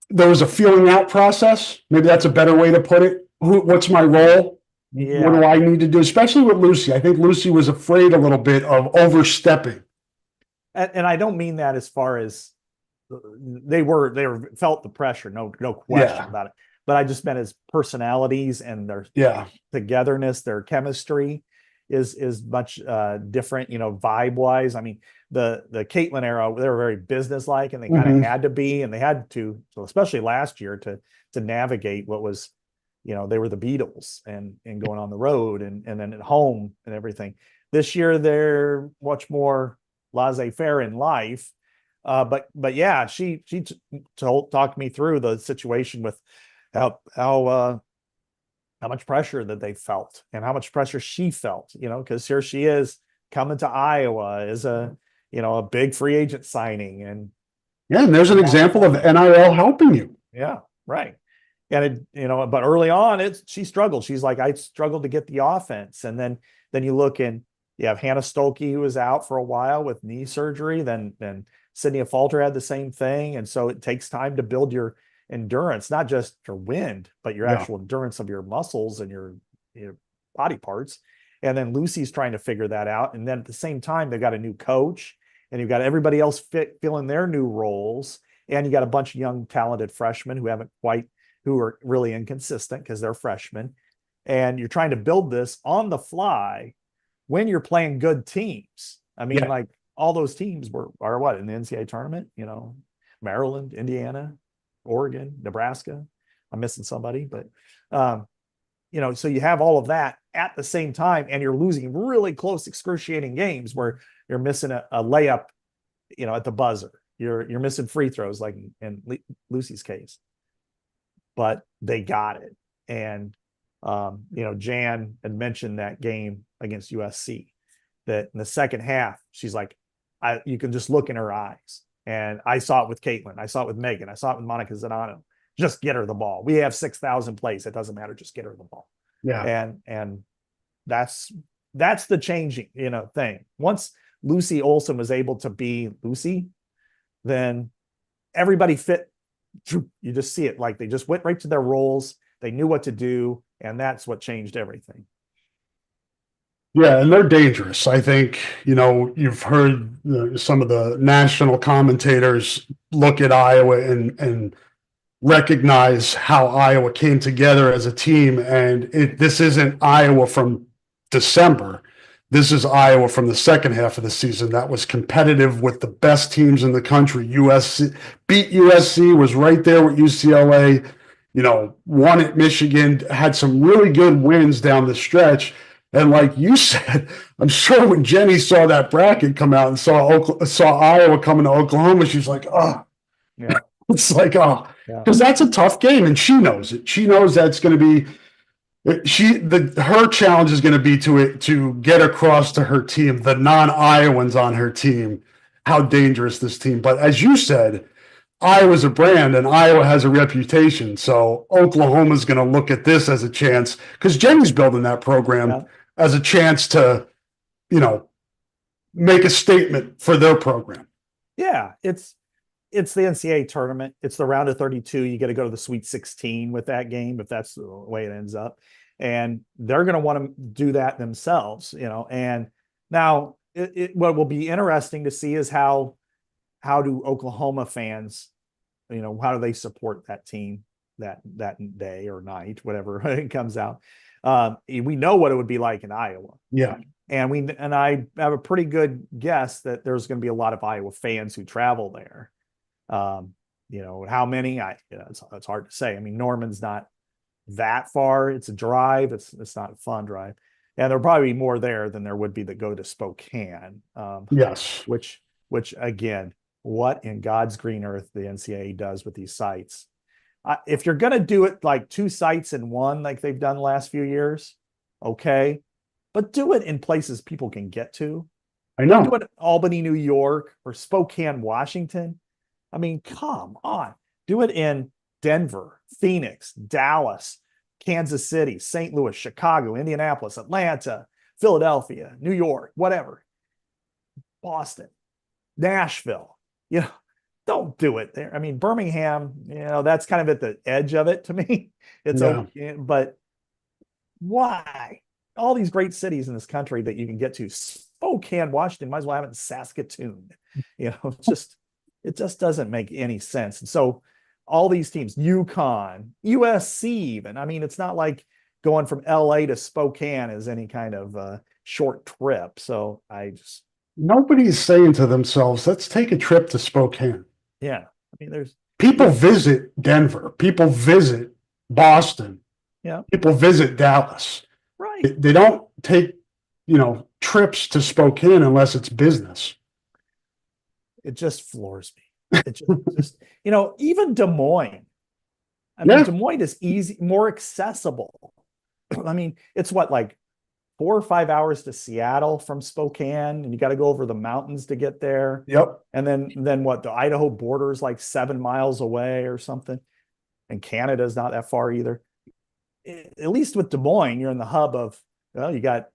there was a feeling out process. Maybe that's a better way to put it. What's my role? Yeah. What do I need to do? Especially with Lucy. I think Lucy was afraid a little bit of overstepping. And I don't mean that as far as they felt the pressure, no question about it. But I just meant as personalities and their togetherness, their chemistry is much different, vibe wise. I mean, the Caitlin era, they were very businesslike, and they kind of had to be, and they had to, so especially last year, to navigate what was, they were the Beatles and going on the road and then at home and everything. This year they're much more laissez-faire in life. But yeah, she talked me through the situation with how much pressure that they felt and how much pressure she felt, because here she is coming to Iowa as a big free agent signing. And there's an example of NIL helping you. Yeah, right. And but early on, she struggled. She's like, I struggled to get the offense. And then you look, and you have Hannah Stolke, who was out for a while with knee surgery. Then Sydney Falter had the same thing. And so it takes time to build your endurance, not just your wind, but your actual endurance of your muscles and your body parts. And then Lucy's trying to figure that out. And then at the same time, they've got a new coach, and you've got everybody else filling their new roles. And you got a bunch of young, talented freshmen who are really inconsistent because they're freshmen. And you're trying to build this on the fly when you're playing good teams. I mean, like, all those teams are what, in the NCAA tournament, Maryland, Indiana, Oregon, Nebraska. I'm missing somebody, but so you have all of that at the same time, and you're losing really close, excruciating games where you're missing a layup, at the buzzer. You're missing free throws, like in Lucy's case. But they got it. And Jan had mentioned that game against USC, that in the second half, she's like, you can just look in her eyes. And I saw it with Caitlin. I saw it with Megan. I saw it with Monica Zanano. Just get her the ball. We have 6,000 plays. It doesn't matter. Just get her the ball. Yeah. And that's the changing, thing. Once Lucy Olson was able to be Lucy, then everybody fit. You just see it. Like, they just went right to their roles. They knew what to do. And that's what changed everything. Yeah, and they're dangerous. I think, you've heard some of the national commentators look at Iowa and recognize how Iowa came together as a team. And this isn't Iowa from December. This is Iowa from the second half of the season that was competitive with the best teams in the country. USC beat USC, was right there with UCLA, won at Michigan, had some really good wins down the stretch. And like you said, I'm sure when Jenny saw that bracket come out and saw Iowa coming to Oklahoma, she's like, oh, yeah. It's like, oh, because that's a tough game, and she knows it. She knows that's going to be her challenge is going to be to get across to her team, the non-Iowans on her team, how dangerous this team. But as you said, Iowa's a brand, and Iowa has a reputation. So Oklahoma's going to look at this as a chance, because Jenny's building that program as a chance to, make a statement for their program. Yeah, it's the NCAA tournament. It's the round of 32. You got to go to the Sweet 16 with that game, if that's the way it ends up. And they're going to want to do that themselves, And now what will be interesting to see is how do Oklahoma fans, how do they support that team that day or night, whatever it comes out. We know what it would be like in Iowa. Yeah. And I have a pretty good guess that there's going to be a lot of Iowa fans who travel there. How many? It's hard to say. I mean, Norman's not that far. It's a drive. It's not a fun drive. And there'll probably be more there than there would be that go to Spokane. Yes. Which again, what in God's green earth the NCAA does with these sites. If you're going to do it like 2 sites in one, like they've done the last few years, okay, but do it in places people can get to. I know. Do it in Albany, New York, or Spokane, Washington. I mean, come on. Do it in Denver, Phoenix, Dallas, Kansas City, St. Louis, Chicago, Indianapolis, Atlanta, Philadelphia, New York, whatever. Boston, Nashville. Don't do it there. I mean, Birmingham, that's kind of at the edge of it to me. It's okay, but why? All these great cities in this country that you can get to. Spokane, Washington, might as well have it in Saskatoon. It just doesn't make any sense. And so all these teams, UConn, USC even. I mean, it's not like going from LA to Spokane is any kind of short trip. So nobody's saying to themselves, let's take a trip to Spokane. Yeah. I mean, there's people visit Denver, people visit Boston. Yeah. People visit Dallas. Right. They don't take, trips to Spokane unless it's business. It just floors me. It just even Des Moines. I mean, Des Moines is easy, more accessible. I mean, it's like 4 or 5 hours to Seattle from Spokane, and you got to go over the mountains to get there. Yep. And then what? The Idaho border is like 7 miles away or something, and Canada's not that far either. At least with Des Moines, you're in the hub of, you got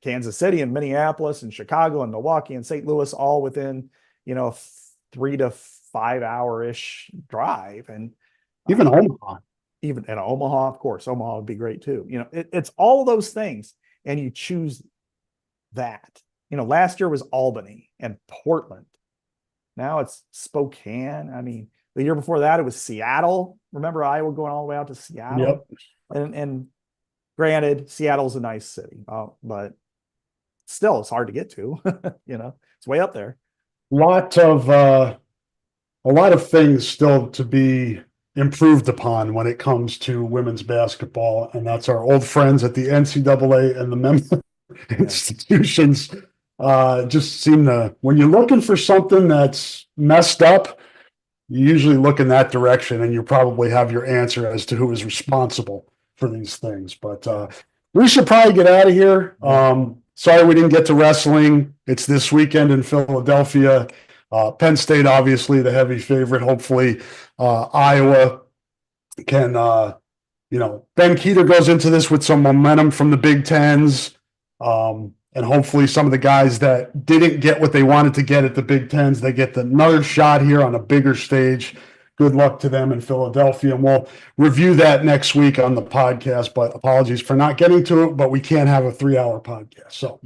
Kansas City and Minneapolis and Chicago and Milwaukee and St. Louis all within 3 to 5 hour-ish drive, and even Omaha. Even in Omaha, of course, Omaha would be great too. It's all those things. And you choose that. Last year was Albany and Portland. Now it's Spokane. I mean, the year before that, it was Seattle. Remember Iowa going all the way out to Seattle? Yep. And granted, Seattle's a nice city, but still, it's hard to get to. It's way up there. A lot of things still to be improved upon when it comes to women's basketball, and that's our old friends at the NCAA and the member institutions just seem to, when you're looking for something that's messed up, you usually look in that direction, and you probably have your answer as to who is responsible for these things. But we should probably get out of here. Sorry we didn't get to wrestling. It's this weekend in Philadelphia. Penn State, obviously, the heavy favorite. Hopefully, Iowa can, Ben Keeter goes into this with some momentum from the Big Tens. And hopefully some of the guys that didn't get what they wanted to get at the Big Tens, they get another shot here on a bigger stage. Good luck to them in Philadelphia. And we'll review that next week on the podcast. But apologies for not getting to it, but we can't have a 3-hour podcast. So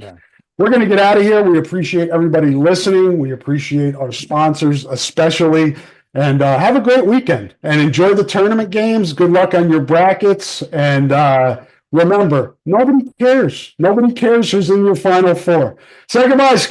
we're going to get out of here. We appreciate everybody listening. We appreciate our sponsors, especially. And have a great weekend and enjoy the tournament games. Good luck on your brackets. And remember, nobody cares. Nobody cares who's in your Final Four. Say goodbye, Scott.